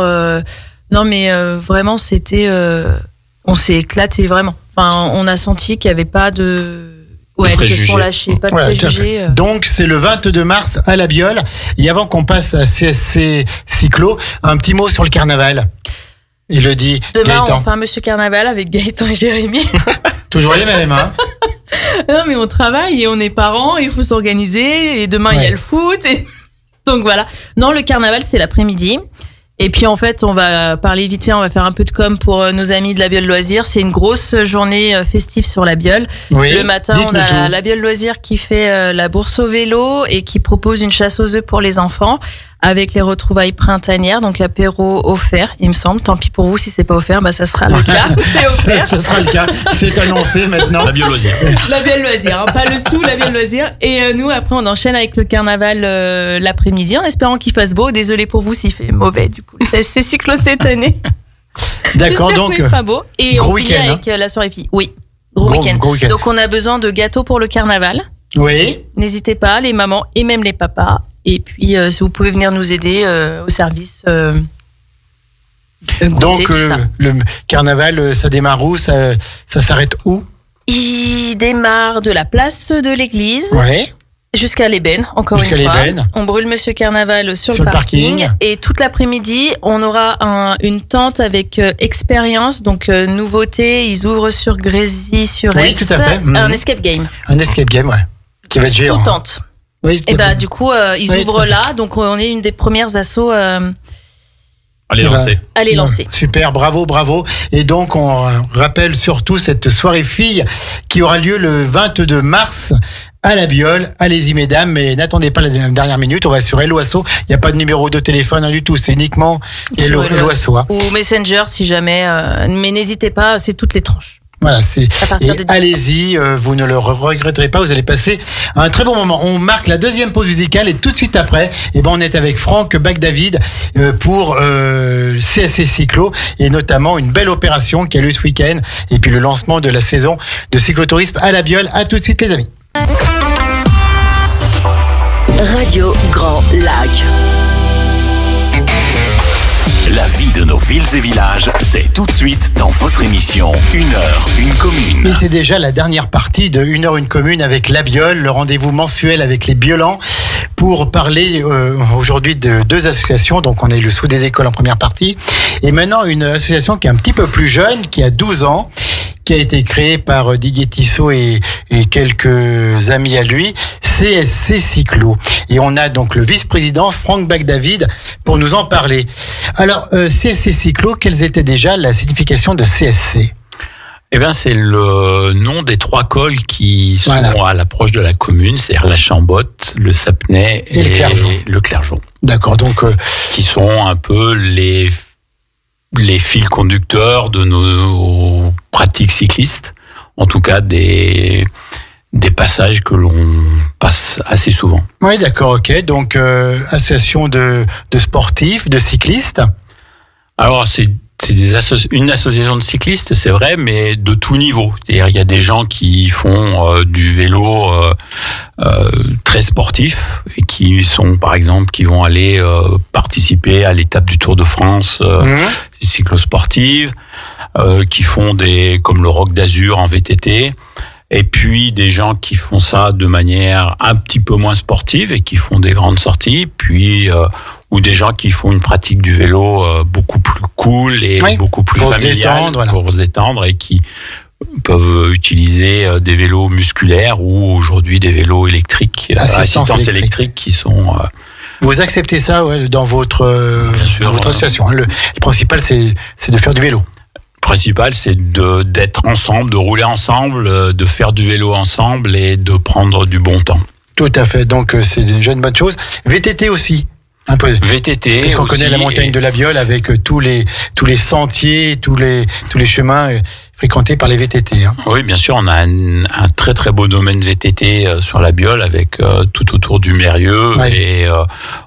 Non, mais vraiment, c'était. On s'est éclaté vraiment. Enfin, on a senti qu'il n'y avait pas de. Ouais, elles se préjugés. sont lâchées, pas de Voilà, tout à préjugés. fait. Donc c'est le 22 mars à la Biole. Et avant qu'on passe à CSC Cyclo, un petit mot sur le carnaval. Elodie, Demain, Gaëtan. on fait un Monsieur Carnaval avec Gaëtan et Jérémy. Toujours les mêmes, hein. Non, mais on travaille et on est parents, il faut s'organiser. Et demain, il y a Ouais. le foot. Donc voilà. Non, le carnaval, c'est l'après-midi. Et puis en fait, on va parler vite fait, on va faire un peu de com pour nos amis de la Biole Loisirs. C'est une grosse journée festive sur la Biole. Oui, Le matin, on dites-nous a tout. la Biole Loisirs qui fait la bourse au vélo et qui propose une chasse aux œufs pour les enfants avec les retrouvailles printanières, donc apéro offert, il me semble. Tant pis pour vous, si c'est pas offert, ça sera le cas. C'est offert. Ce sera le cas. C'est annoncé maintenant. La biologie. La Biole Loisirs, hein, pas le sous, la Biole Loisirs. Et nous, après, on enchaîne avec le carnaval l'après-midi en espérant qu'il fasse beau. Désolé pour vous s'il fait mauvais, du coup. C'est cyclo cette année. D'accord, J'espère donc qu'il fera beau. Et gros on finit week-end, avec la soirée fille. Oui, gros Gros- week-end. gros week-end. Donc, on a besoin de gâteaux pour le carnaval. oui. N'hésitez pas, les mamans et même les papas. Et puis, si vous pouvez venir nous aider au service. Goûter, Donc tout ça. le carnaval, ça démarre où? Ça s'arrête où? Il démarre de la place de l'église Ouais. jusqu'à l'ébène, encore Jusqu'à une fois. l'ébène. On brûle Monsieur Carnaval sur Sur le le parking. parking. Et toute l'après-midi, on aura une tente avec expérience. Donc, nouveauté, ils ouvrent sur Grésy-sur-Aix. Oui, tout à fait. Mhm. Un escape game. Un escape game, ouais. Qui va être géant. Sous tente. Oui, Et bah, du coup, ils Oui, ouvrent tout à fait. là. Donc, on est une des premières assos Allez, Eh ben, lancez. à les lancer. Super, bravo, bravo. Et donc, on rappelle surtout cette soirée fille qui aura lieu le 22 mars à la Biole. Allez-y, mesdames, mais n'attendez pas la dernière minute. On va sur Hello Asso. Il n'y a pas de numéro de téléphone, rien du tout. C'est uniquement Sur Hello Asso. Hein. Ou Messenger si jamais. Mais n'hésitez pas, c'est toutes les tranches. Voilà, À partir de 10 ans. allez-y, vous ne le regretterez pas, vous allez passer un très bon moment. On marque la deuxième pause musicale et tout de suite après, on est avec Franck Bagdavid pour CSC Cyclo et notamment une belle opération qui a lieu ce week-end et puis le lancement de la saison de cyclotourisme à la Biole. À tout de suite les amis. Radio Grand Lac. La vie de nos villes et villages, c'est tout de suite dans votre émission 1 heure, une commune. Et c'est déjà la dernière partie de 1 heure, une commune avec la Biole, le rendez-vous mensuel avec les Biolans pour parler aujourd'hui de 2 associations. Donc on a eu le Sous des écoles en première partie et maintenant une association qui est un petit peu plus jeune, qui a 12 ans, qui a été créée par Didier Tissot et quelques amis à lui, CSC Cyclo. Et on a donc le vice-président Franck Bagdavid pour nous en parler. Alors, CSC Cyclo, quelles étaient déjà la signification de CSC ? Eh bien, c'est le nom des 3 cols qui sont à l'approche de la commune, c'est-à-dire la Chambotte, le Sapnay et le Clergeau. D'accord, donc... qui sont un peu les fils conducteurs de nos pratiques cyclistes, en tout cas des passages que l'on passe assez souvent. Oui, d'accord, ok. Donc, association de sportifs, de cyclistes. Alors, c'est une association de cyclistes, c'est vrai, mais de tout niveau. C'est-à-dire, il y a des gens qui font du vélo très sportif et qui sont, par exemple, qui vont aller participer à l'étape du Tour de France cyclosportive, qui font comme le Rock d'Azur en VTT. Et puis des gens qui font ça de manière un petit peu moins sportive et qui font des grandes sorties, puis ou des gens qui font une pratique du vélo beaucoup plus cool et beaucoup plus familiale pour se détendre et qui peuvent utiliser des vélos musculaires ou aujourd'hui des vélos électriques, assistance électrique qui sont... Vous acceptez ça dans votre association. Le principal, c'est de faire du vélo. Le principal, c'est d'être ensemble, de rouler ensemble, de faire du vélo ensemble et de prendre du bon temps. Tout à fait, donc c'est déjà une bonne chose. VTT aussi, un peu. VTT puisqu'on connaît la montagne de la Biole avec tous les sentiers, tous les chemins fréquentés par les VTT. Hein. Oui, bien sûr, on a un très très beau domaine VTT sur la Biole avec tout autour du Mérieux et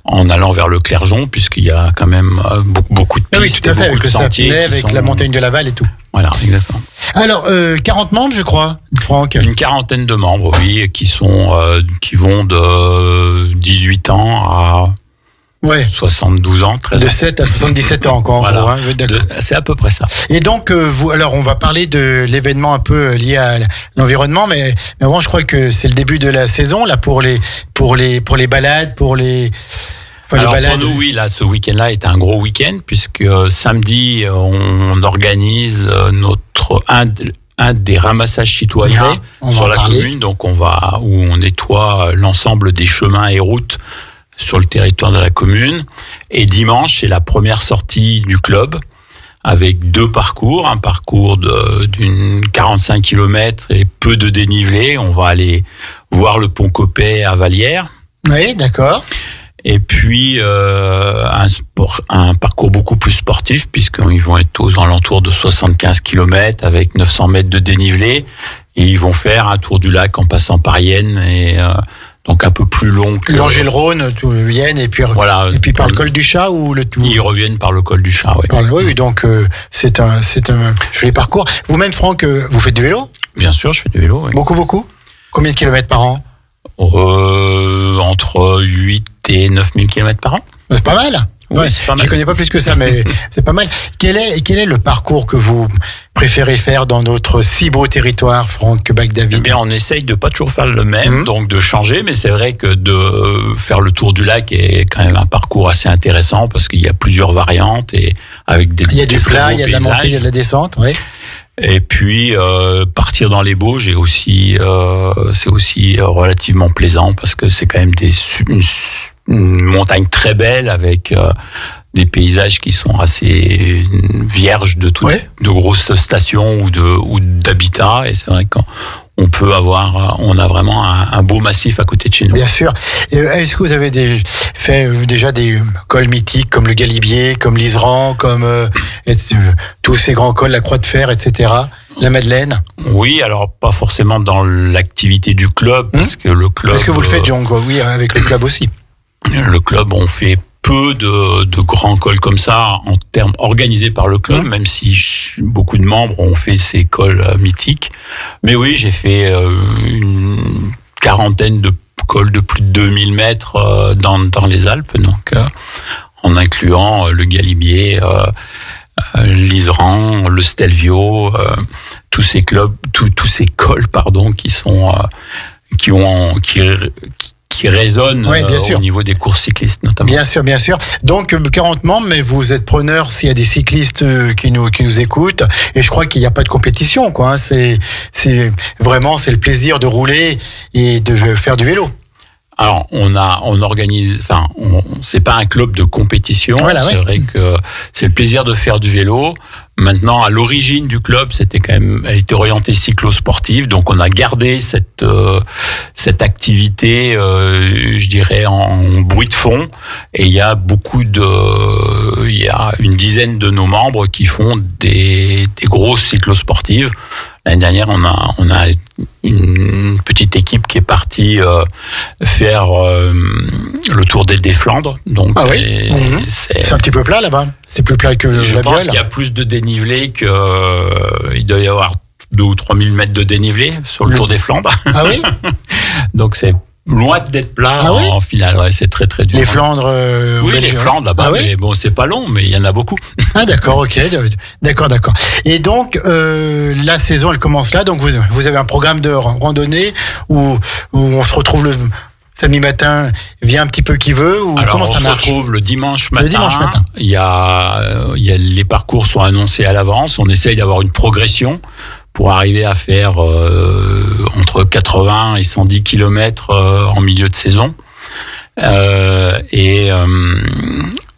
en allant vers le Clergeon, puisqu'il y a quand même beaucoup de pistes, tout à fait, beaucoup de sentiers. Avec la montagne de Laval et tout. Voilà, exactement. Alors, 40 membres, je crois, Franck. Une quarantaine de membres, oui, qui vont de 18 ans à 72 ans, 13 ans. De 7 à 77 ans, quoi, en gros. Hein, c'est à peu près ça. Et donc, alors, on va parler de l'événement un peu lié à l'environnement, mais avant, je crois que c'est le début de la saison, là, pour les balades, pour les... Alors pour nous, oui, là, ce week-end-là est un gros week-end, puisque samedi, on organise un des ramassages citoyens sur la commune, donc où on nettoie l'ensemble des chemins et routes sur le territoire de la commune. Et dimanche, c'est la première sortie du club avec 2 parcours, un parcours d'une 45 km et peu de dénivelé. On va aller voir le pont Copet à Vallières. Oui, d'accord. Et puis un parcours beaucoup plus sportif, puisqu'ils vont être aux alentours de 75 km avec 900 mètres de dénivelé. Et ils vont faire un tour du lac en passant par Yenne et... donc un peu plus long que... L'Angers-le-Rhône, Yenne, et puis par le col du Chat ou le tout. Ils reviennent par le col du Chat, oui. Oui, donc c'est un joli parcours. Vous-même, Franck, vous faites du vélo ? Bien sûr, je fais du vélo, oui. Beaucoup ? Combien de kilomètres par an ? Entre 8 et 9 000 km par an. C'est pas mal. Oui, c'est pas mal. Je connais pas plus que ça, mais c'est pas mal. Quel est le parcours que vous préférez faire dans notre si beau territoire, Franck Bagdavid ? Eh bien, on essaye de pas toujours faire le même, donc de changer, mais c'est vrai que de faire le tour du lac est quand même un parcours assez intéressant parce qu'il y a plusieurs variantes et avec des... Il y a du plat, il y a de la montée, il y a de la descente, oui. Et puis partir dans les Bauges c'est aussi relativement plaisant parce que c'est quand même une montagne très belle avec des paysages qui sont assez vierges de grosses stations ou d'habitats, et c'est vrai qu'on on a vraiment un beau massif à côté de chez nous. Bien sûr. Est-ce que vous avez fait déjà des cols mythiques comme le Galibier, comme l'Iseran, comme tous ces grands cols, la Croix de Fer, etc. La Madeleine. Oui, alors pas forcément dans l'activité du club, parce que le club... Est-ce que vous le faites, donc, oui, avec le club aussi? Le club, on fait peu de grands cols comme ça, en termes organisés par le club, même si beaucoup de membres ont fait ces cols mythiques. Mais oui, j'ai fait une quarantaine de cols de plus de 2000 mètres dans les Alpes, donc en incluant le Galibier, l'Iseran, le Stelvio, tous ces clubs, tous ces cols, pardon, qui résonnent au niveau des courses cyclistes notamment. Bien sûr. Donc 40 membres, mais vous êtes preneur s'il y a des cyclistes qui nous écoutent. Et je crois qu'il n'y a pas de compétition, quoi. C'est vraiment le plaisir de rouler et de faire du vélo. Alors, on organise, c'est pas un club de compétition. Voilà, c'est vrai que c'est le plaisir de faire du vélo. Maintenant, à l'origine du club, elle était orientée cyclo-sportive. Donc, on a gardé cette activité, je dirais, en bruit de fond. Et il y a une dizaine de nos membres qui font des grosses cyclo-sportives. L'année dernière, on a une petite équipe qui est partie faire le Tour des Flandres. Donc c'est un petit peu plat là-bas. C'est plus plat que la Biole. Je pense qu'il y a plus de dénivelé il doit y avoir 2 ou 3 000 mètres de dénivelé sur le Tour des Flandres. Ah oui. Donc c'est loin d'être plat en finale. Ouais, c'est très très dur. Les Flandres. Oui, les Flandres là-bas. Mais bon, c'est pas long, mais il y en a beaucoup. Ah d'accord, ok, d'accord. Et donc la saison, elle commence là. Donc vous avez un programme de randonnée où on se retrouve le samedi matin, vient un petit peu qui veut, ou alors, comment ça marche? On se retrouve le dimanche matin. Il y a les parcours sont annoncés à l'avance. On essaye d'avoir une progression pour arriver à faire entre 80 et 110 km en milieu de saison.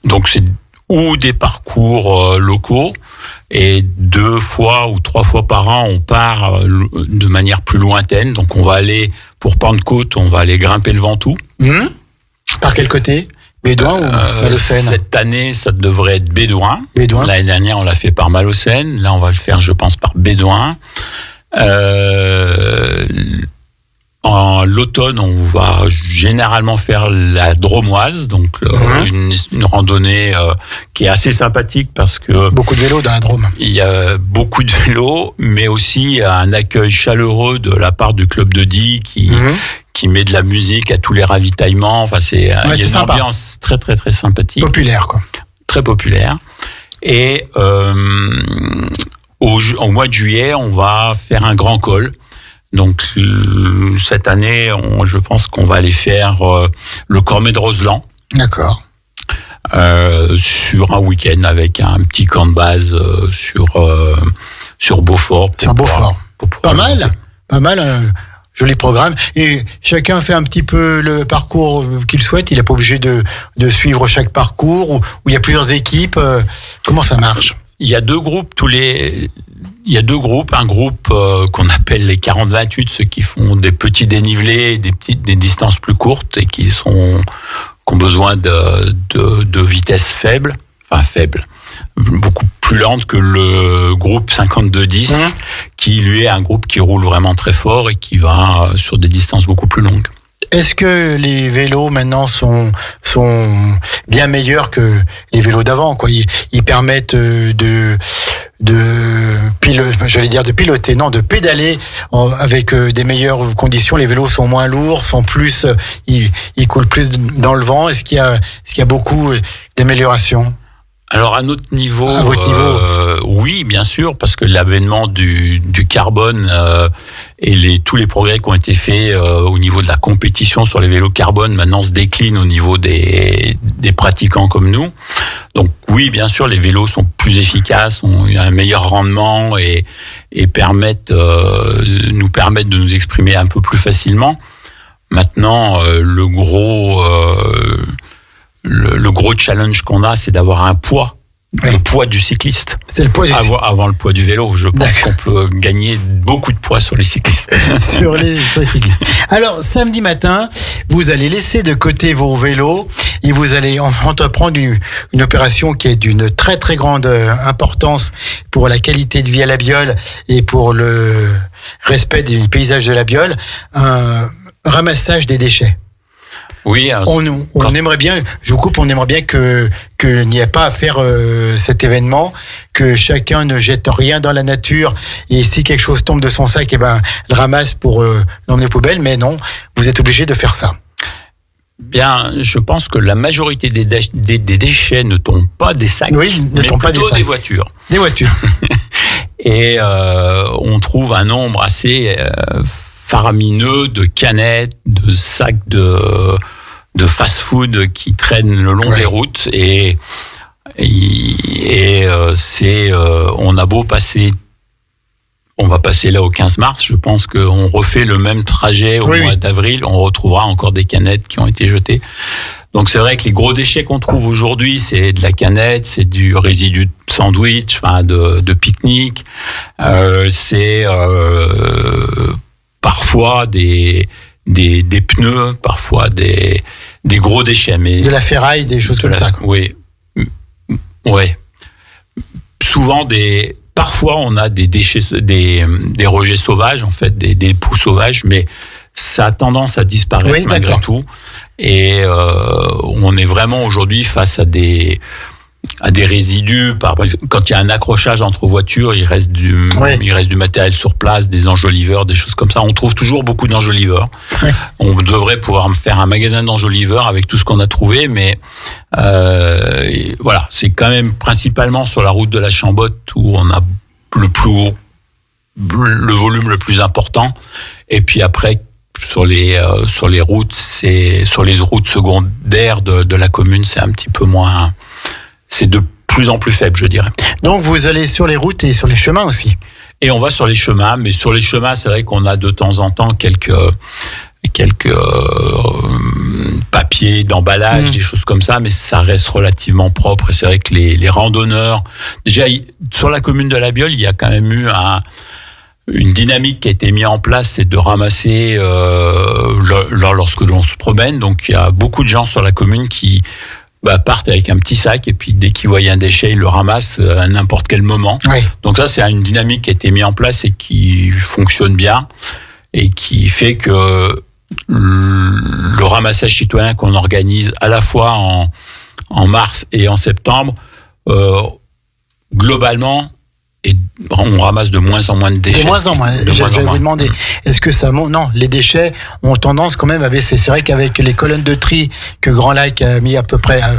Donc c'est ou des parcours locaux, et 2 fois ou 3 fois par an, on part de manière plus lointaine. Donc on va aller, pour Pentecôte, on va aller grimper le Ventoux. Par quel côté? Bédouin ou Malocène? Cette année, ça devrait être Bédouin. L'année dernière, on l'a fait par Malocène. Là, on va le faire, je pense, par Bédouin. En l'automne, on va généralement faire la Dromoise, donc une randonnée qui est assez sympathique parce que... Beaucoup de vélos dans la Drôme. Il y a beaucoup de vélos, mais aussi un accueil chaleureux de la part du club de Die qui met de la musique à tous les ravitaillements. Enfin, il y a une ambiance très très très sympathique. Populaire, quoi. Très populaire. Et au mois de juillet, on va faire un grand col. Donc cette année, je pense qu'on va aller faire le Cormet de Roseland. D'accord. Sur un week-end avec un petit camp de base sur Beaufort. Sur Beaufort. Pas mal, joli programme. Et chacun fait un petit peu le parcours qu'il souhaite. Il n'est pas obligé de suivre chaque parcours, où il y a plusieurs équipes. Comment ça marche? Il y a 2 groupes un groupe qu'on appelle les 40-28, ceux qui font des petits dénivelés, des distances plus courtes et qui ont besoin de vitesse faible, beaucoup plus lente que le groupe 52-10, qui lui est un groupe qui roule vraiment très fort et qui va sur des distances beaucoup plus longues. Est-ce que les vélos maintenant sont bien meilleurs que les vélos d'avant, quoi? Ils permettent de pédaler avec des meilleures conditions. Les vélos sont moins lourds, ils coulent plus dans le vent. Est-ce qu'il y a beaucoup d'améliorations? Alors à notre niveau, à votre niveau, oui, bien sûr, parce que l'avènement du carbone et tous les progrès qui ont été faits au niveau de la compétition sur les vélos carbone maintenant se déclinent au niveau des pratiquants comme nous. Donc oui, bien sûr, les vélos sont plus efficaces, ont un meilleur rendement et nous permettent de nous exprimer un peu plus facilement. Maintenant, le gros challenge qu'on a, c'est d'avoir un poids le poids du cycliste. C'est le poids du cycliste. Avant le poids du vélo, je pense qu'on peut gagner beaucoup de poids sur les cyclistes. sur les cyclistes. Alors, samedi matin, vous allez laisser de côté vos vélos et vous allez entreprendre une opération qui est d'une très très grande importance pour la qualité de vie à la Biole et pour le respect des paysages de la Biole, un ramassage des déchets. Oui, on aimerait bien, je vous coupe, on aimerait bien que n'y ait pas à faire cet événement, que chacun ne jette rien dans la nature et si quelque chose tombe de son sac, le ramasse pour l'emmener aux poubelles, mais non, vous êtes obligé de faire ça. Bien, je pense que la majorité des déchets ne tombent pas des sacs, mais plutôt des voitures. Des voitures. Et on trouve un nombre assez faramineux de canettes, de sacs de fast-food qui traînent le long des routes et on a beau passer, on va passer là au 15 mars, je pense qu'on refait le même trajet au mois d'avril, on retrouvera encore des canettes qui ont été jetées. Donc c'est vrai que les gros déchets qu'on trouve aujourd'hui, c'est de la canette, c'est du résidu de sandwich, de pique-nique, c'est parfois des pneus, parfois des gros déchets, mais de la ferraille, des choses comme ça. Oui, ouais. Souvent parfois on a des déchets, des rejets sauvages en fait, des poux sauvages, mais ça a tendance à disparaître malgré tout. Et on est vraiment aujourd'hui face à des résidus. Quand il y a un accrochage entre voitures, il reste du matériel sur place, des enjoliveurs, des choses comme ça. On trouve toujours beaucoup d'enjoliveurs. Ouais. On devrait pouvoir faire un magasin d'enjoliveurs avec tout ce qu'on a trouvé, mais voilà, c'est quand même principalement sur la route de la Chambotte où on a le volume le plus important. Et puis après, sur les routes, sur les routes secondaires de la commune, c'est un petit peu moins. C'est de plus en plus faible, je dirais. Donc vous allez sur les routes et sur les chemins aussi. Et on va sur les chemins, mais sur les chemins, c'est vrai qu'on a de temps en temps quelques papiers d'emballage, des choses comme ça, mais ça reste relativement propre. Et c'est vrai que les randonneurs, déjà sur la commune de la Biole, il y a quand même eu une dynamique qui a été mise en place, c'est de ramasser lorsque l'on se promène. Donc il y a beaucoup de gens sur la commune qui partent avec un petit sac et puis dès qu'ils voient un déchet, ils le ramassent à n'importe quel moment. Oui. Donc ça, c'est une dynamique qui a été mise en place et qui fonctionne bien et qui fait que le ramassage citoyen qu'on organise à la fois en mars et en septembre, globalement, et on ramasse de moins en moins de déchets. De moins en moins. J'allais vous demander, est-ce que ça monte ? Non, les déchets ont tendance quand même à baisser. C'est vrai qu'avec les colonnes de tri que Grand Lac a mis à peu près à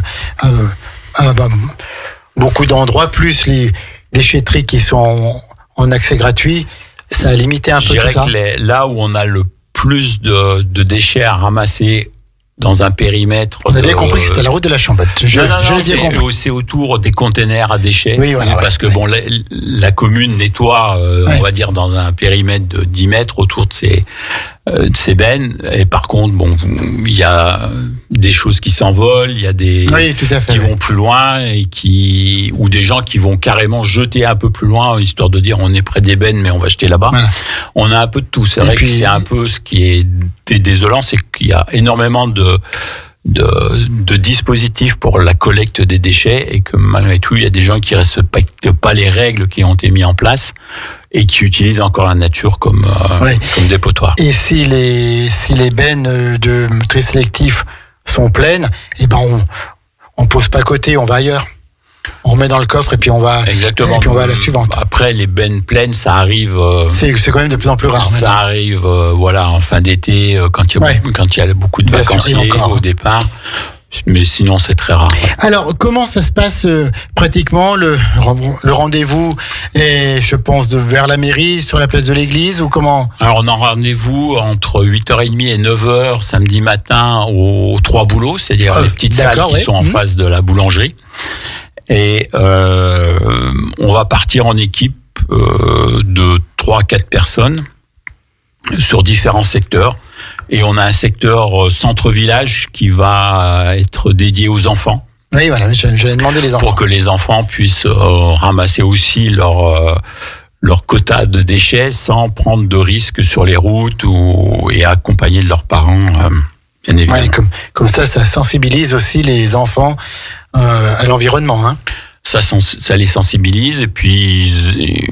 beaucoup d'endroits, plus les déchetteries qui sont en accès gratuit, ça a limité un peu tout ça. Je dirais que là où on a le plus de déchets à ramasser dans un périmètre. On a bien compris que c'était la route de la Chambotte. Je l'ai bien compris. C'est autour des conteneurs à déchets. Oui, voilà. Parce que la commune nettoie, on va dire, dans un périmètre de 10 mètres autour de ces bennes. Et par contre, il y a des choses qui s'envolent, il y a des qui vont plus loin ou des gens qui vont carrément jeter un peu plus loin, histoire de dire on est près des bennes, mais on va jeter là-bas. Voilà. On a un peu de tout. C'est vrai que c'est un peu ce qui est désolant, c'est qu'il y a énormément de dispositifs pour la collecte des déchets et que malgré tout, il y a des gens qui respectent pas les règles qui ont été mises en place et qui utilisent encore la nature comme dépotoir. Et si les bennes de tri sélectif sont pleines, on pose pas à côté, on va ailleurs. On remet dans le coffre et puis on va. Exactement. Et puis on va à la suivante. Après, les bennes pleines, ça arrive. C'est quand même de plus en plus rare. Ça arrive, en fin d'été, quand il y a beaucoup de vacanciers au départ. Mais sinon, c'est très rare. Alors, comment ça se passe pratiquement le rendez-vous est, je pense, vers la mairie, sur la place de l'église ou comment ? Alors, on a rendez-vous entre 8h30 et 9h samedi matin aux 3 boulots, c'est-à-dire les petites salles qui sont en face de la boulangerie. Et on va partir en équipe de 3-4 personnes sur différents secteurs. Et on a un secteur centre-village qui va être dédié aux enfants. Oui, voilà, j'allais demander les enfants. Pour que les enfants puissent ramasser aussi leur quota de déchets sans prendre de risques sur les routes et accompagner de leurs parents, bien évidemment. Ouais, comme ça sensibilise aussi les enfants à l'environnement. Hein. Ça les sensibilise et puis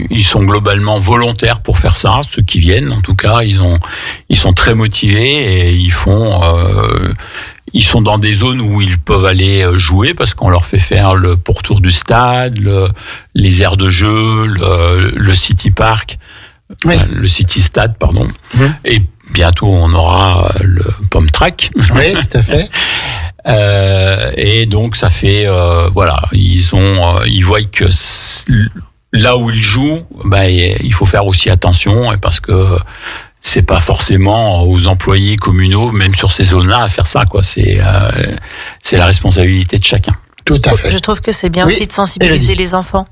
ils sont globalement volontaires pour faire ça. Ceux qui viennent, en tout cas, ils sont très motivés et ils sont dans des zones où ils peuvent aller jouer parce qu'on leur fait faire le pourtour du stade, les aires de jeu, le City Park, oui. Le City Stade, pardon. Et bientôt on aura le Pom Track. Oui, tout à fait. Et donc ça fait voilà, ils voient que là où ils jouent, il faut faire aussi attention, et parce que c'est pas forcément aux employés communaux, même sur ces zones-là, à faire ça, quoi. C'est la responsabilité de chacun. Tout à fait. Je trouve que c'est bien aussi de sensibiliser les enfants.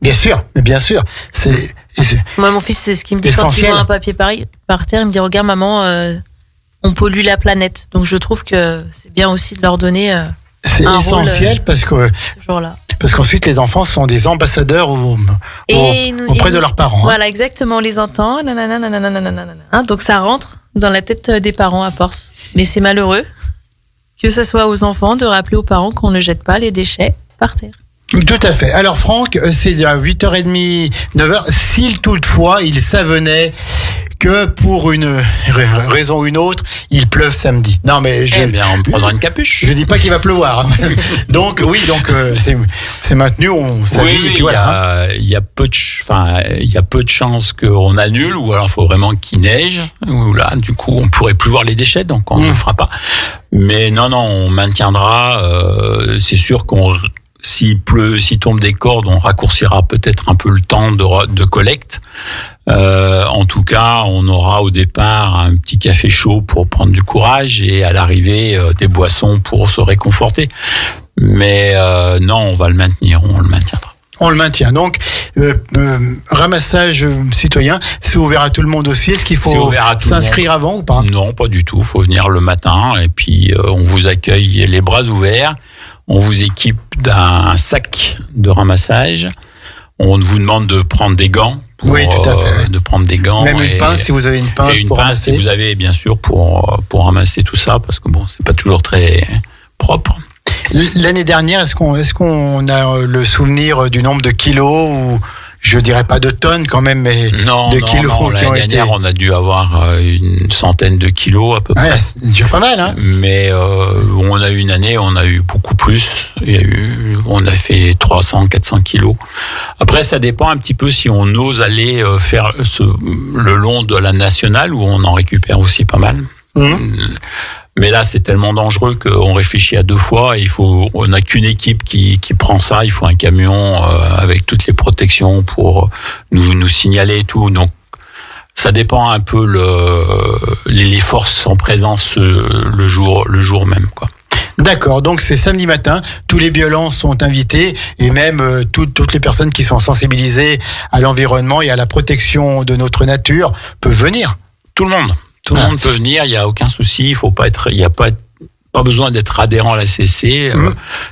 Bien sûr, mais bien sûr. Moi, mon fils, c'est ce qu'il me dit essentiel. Quand il voit un papier par terre, il me dit, regarde maman, on pollue la planète. Donc je trouve que c'est bien aussi de leur donner c'est essentiel rôle, ce jour-là. Parce qu'ensuite les enfants sont des ambassadeurs auprès de leurs parents. Voilà, exactement, on les entend. Donc ça rentre dans la tête des parents à force. Mais c'est malheureux que ce soit aux enfants de rappeler aux parents qu'on ne jette pas les déchets par terre. Tout à fait. Alors Franck, c'est à 8h30, 9h, s'il toutefois il s'avenait que pour une raison ou une autre, il pleuve samedi. Non, mais on prendra une capuche. Je dis pas qu'il va pleuvoir. Donc c'est maintenu, on s'habille, oui, et puis voilà. Il y a peu de chances qu'on annule, ou alors il faut vraiment qu'il neige, ou là, du coup, on pourrait plus voir les déchets, donc on ne le fera pas. Mais non, on maintiendra. C'est sûr s'il tombe des cordes, on raccourcira peut-être un peu le temps de collecte. En tout cas, on aura au départ un petit café chaud pour prendre du courage, et à l'arrivée des boissons pour se réconforter. Mais non, on va le maintenir, on le maintiendra. On le maintient. Donc, ramassage citoyen, c'est ouvert à tout le monde aussi. Est-ce qu'il faut s'inscrire avant ou pas? Non, pas du tout. Il faut venir le matin, et puis on vous accueille les bras ouverts. On vous équipe d'un sac de ramassage. On vous demande de prendre des gants. Oui, tout à fait. De prendre des gants. Même une pince, si vous avez une pince pour ramasser. Si vous avez, bien sûr, pour ramasser tout ça, parce que c'est pas toujours très propre. L'année dernière, est-ce qu'on a le souvenir du nombre de kilos, ou je dirais pas de tonnes quand même, mais de kilos qui ont été... L'année dernière, on a dû avoir une centaine de kilos à peu près. C'est déjà pas mal, hein. Mais on a eu une année, on a eu beaucoup plus. On a fait 300, 400 kilos. Après, ça dépend un petit peu si on ose aller faire le long de la nationale, où on en récupère aussi pas mal. Mais là, c'est tellement dangereux qu'on réfléchit à deux fois. Et on n'a qu'une équipe qui prend ça. Il faut un camion avec toutes les protections pour nous signaler et tout. Donc, ça dépend un peu les forces en présence le jour même, quoi. D'accord, donc c'est samedi matin, tous les biolents sont invités, et même toutes les personnes qui sont sensibilisées à l'environnement et à la protection de notre nature peuvent venir. Tout le monde peut venir, il n'y a aucun souci, il n'y a pas besoin d'être adhérent à la CC.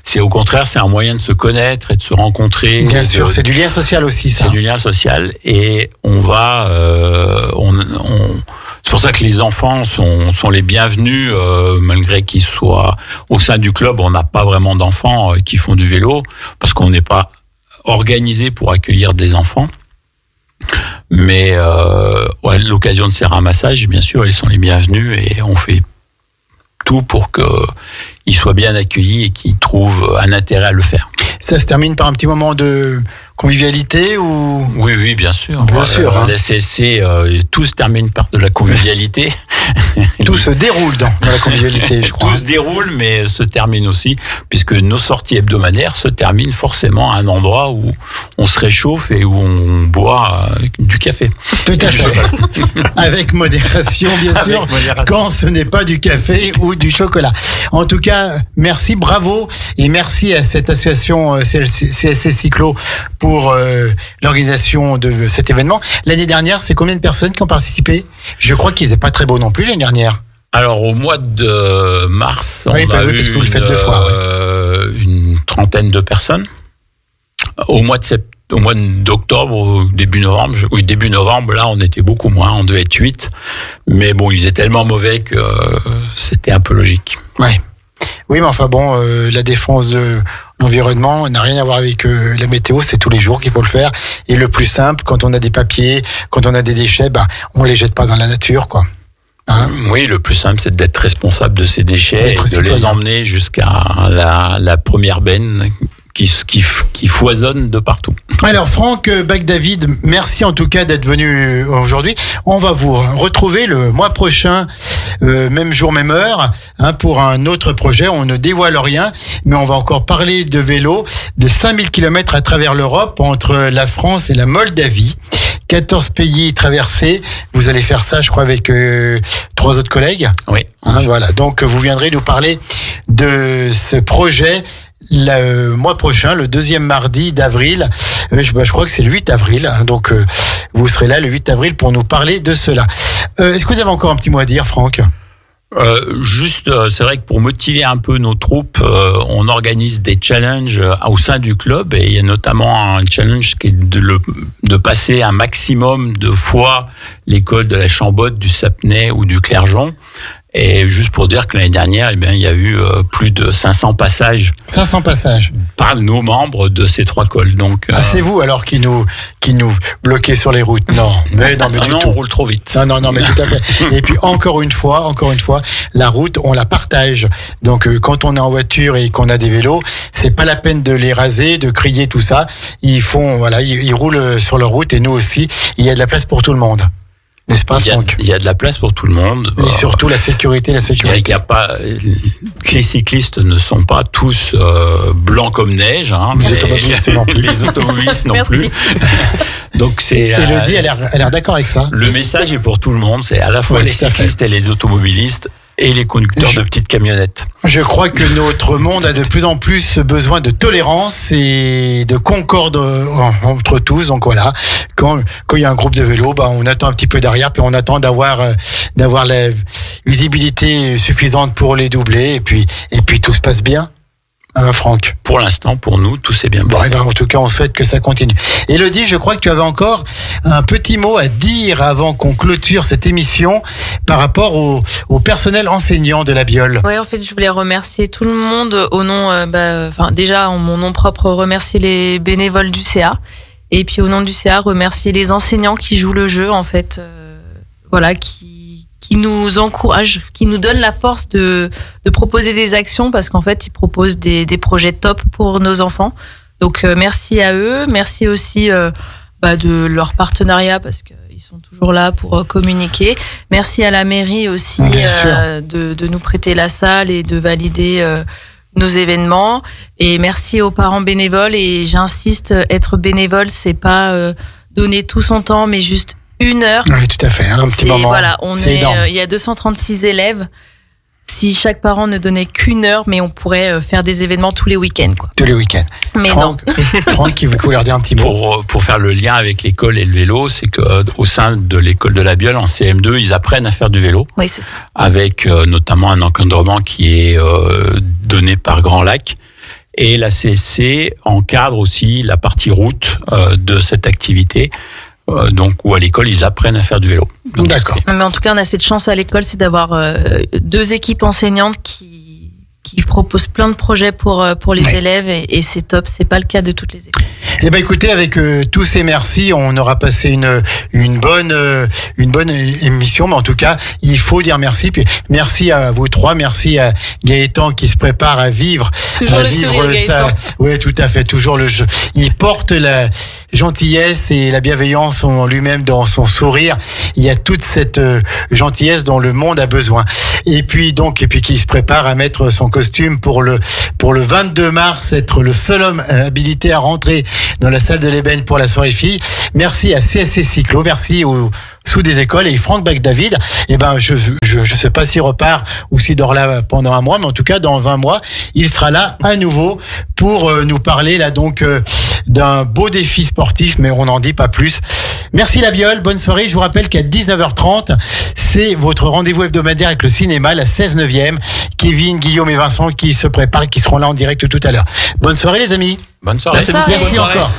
C'est au contraire, c'est un moyen de se connaître et de se rencontrer. Bien sûr, c'est du lien social aussi, ça. C'est du lien social, et on va, c'est pour ça que les enfants sont les bienvenus, malgré qu'ils soient au sein du club. On n'a pas vraiment d'enfants qui font du vélo, parce qu'on n'est pas organisé pour accueillir des enfants. Mais l'occasion de ces ramassages, bien sûr, ils sont les bienvenus, et on fait tout pour qu'ils soient bien accueillis et qu'ils trouvent un intérêt à le faire. Ça se termine par un petit moment de convivialité ou... Oui, bien sûr. Bien sûr. La CSC, tout se termine par de la convivialité. Tout se déroule dans la convivialité, je crois. Tout se déroule, mais se termine aussi, puisque nos sorties hebdomadaires se terminent forcément à un endroit où on se réchauffe et où on boit du café. Tout à fait. Avec modération, bien sûr, quand ce n'est pas du café ou du chocolat. En tout cas, merci, bravo, et merci à cette association CSC Cyclo pour l'organisation de cet événement. L'année dernière, c'est combien de personnes qui ont participé? Je crois qu'ils n'étaient pas très beaux non plus l'année dernière. Alors, au mois de mars, on a eu parce que vous le faites 2 fois, une 30 de personnes. Au mois d'octobre, au début novembre, là, on était beaucoup moins, on devait être 8. Mais bon, ils étaient tellement mauvais que c'était un peu logique. Ouais. Oui, mais enfin bon, la défense de l'environnement n'a rien à voir avec la météo, c'est tous les jours qu'il faut le faire. Et le plus simple, quand on a des papiers, quand on a des déchets, on les jette pas dans la nature, quoi. Hein? Oui, le plus simple, c'est d'être responsable de ces déchets et de les emmener jusqu'à la première benne qui foisonne de partout. Alors Franck Bach-David, merci en tout cas d'être venu aujourd'hui. On va vous retrouver le mois prochain, même jour, même heure, pour un autre projet. On ne dévoile rien, mais on va encore parler de vélo, de 5000 km à travers l'Europe, entre la France et la Moldavie. 14 pays traversés. Vous allez faire ça, je crois, avec 3 autres collègues. Oui. Voilà. Donc, vous viendrez nous parler de ce projet le mois prochain, le 2e mardi d'avril. Je crois que c'est le 8 avril. Donc, vous serez là le 8 avril pour nous parler de cela. Est-ce que vous avez encore un petit mot à dire, Franck ? Juste, c'est vrai que pour motiver un peu nos troupes, on organise des challenges au sein du club, et il y a notamment un challenge qui est de passer un maximum de fois l'école de la Chambotte, du Sapnay ou du Clergeon. Et juste pour dire que l'année dernière, il y a eu plus de 500 passages. 500 passages. Par nos membres de ces 3 cols. Donc, c'est vous alors qui nous bloquez sur les routes. Non, mais du tout. On roule trop vite. Non, mais tout à fait. Et puis encore une fois, la route, on la partage. Donc quand on est en voiture et qu'on a des vélos, c'est pas la peine de les raser, de crier tout ça. Ils roulent sur leur route, et nous aussi. Il y a de la place pour tout le monde. N'est-ce pas, Franck ? Il y a de la place pour tout le monde. Et surtout la sécurité. Les cyclistes ne sont pas tous blancs comme neige. Les automobilistes non plus. Les automobilistes non plus. Donc Élodie, elle a l'air d'accord avec ça. Le message est pour tout le monde. C'est à la fois les cyclistes et les automobilistes et les conducteurs de petites camionnettes. Je crois que notre monde a de plus en plus besoin de tolérance et de concorde entre tous. Donc voilà, quand il y a un groupe de vélo, on attend un petit peu derrière, puis on attend d'avoir la visibilité suffisante pour les doubler, et puis tout se passe bien. Franck. Pour l'instant, pour nous, tout s'est bien passé. En tout cas, on souhaite que ça continue. Élodie, je crois que tu avais encore un petit mot à dire avant qu'on clôture cette émission par rapport au personnel enseignant de la Biole. Oui, en fait, je voulais remercier tout le monde au nom, déjà en mon nom propre, remercier les bénévoles du CA, et puis au nom du CA, remercier les enseignants qui jouent le jeu, en fait, qui nous encouragent, qui nous donnent la force de proposer des actions, parce qu'en fait, ils proposent des projets top pour nos enfants. Donc, merci à eux. Merci aussi de leur partenariat, parce qu'ils sont toujours là pour communiquer. Merci à la mairie aussi de nous prêter la salle et de valider nos événements. Et merci aux parents bénévoles. Et j'insiste, être bénévole, c'est pas donner tout son temps, mais juste 1 heure. Oui, tout à fait. Un petit moment. Voilà, il y a 236 élèves. Si chaque parent ne donnait qu'1 heure, mais on pourrait faire des événements tous les week-ends, quoi. Tous les week-ends. Mais Franck, qui veut leur dire un petit mot. Pour faire le lien avec l'école et le vélo, c'est que au sein de l'école de la Biole, en CM2, ils apprennent à faire du vélo. Oui, c'est ça. Avec notamment un encadrement qui est donné par Grand Lac. Et la CSC encadre aussi la partie route de cette activité. Donc, où à l'école, ils apprennent à faire du vélo. Donc, d'accord. Mais en tout cas, on a cette chance à l'école, c'est d'avoir 2 équipes enseignantes qui proposent plein de projets pour les élèves, et c'est top. C'est pas le cas de toutes les écoles. Eh ben, écoutez, avec tous ces merci, on aura passé une bonne émission. Mais en tout cas, il faut dire merci. Puis merci à vous 3. Merci à Gaëtan qui se prépare à vivre. Toujours le sourire, Gaëtan. Oui, tout à fait. Toujours le jeu. Il porte la gentillesse et la bienveillance en lui-même dans son sourire. Il y a toute cette gentillesse dont le monde a besoin. Et puis qui se prépare à mettre son costume pour le 22 mars, être le seul homme habilité à rentrer dans la salle de l'ébène pour la soirée filles. Merci à CSC Cyclo, merci sous des écoles. Et Franck Bagdavid, je sais pas s'il repart ou s'il dort là pendant un mois, mais en tout cas, dans un mois, il sera là à nouveau pour nous parler là donc d'un beau défi sportif, mais on n'en dit pas plus. Merci la Biole, bonne soirée. Je vous rappelle qu'à 19h30, c'est votre rendez-vous hebdomadaire avec le cinéma, la 16/9e. Kevin, Guillaume et Vincent qui se préparent, qui seront là en direct tout à l'heure. Bonne soirée les amis. Bonne soirée. Merci beaucoup. Merci encore.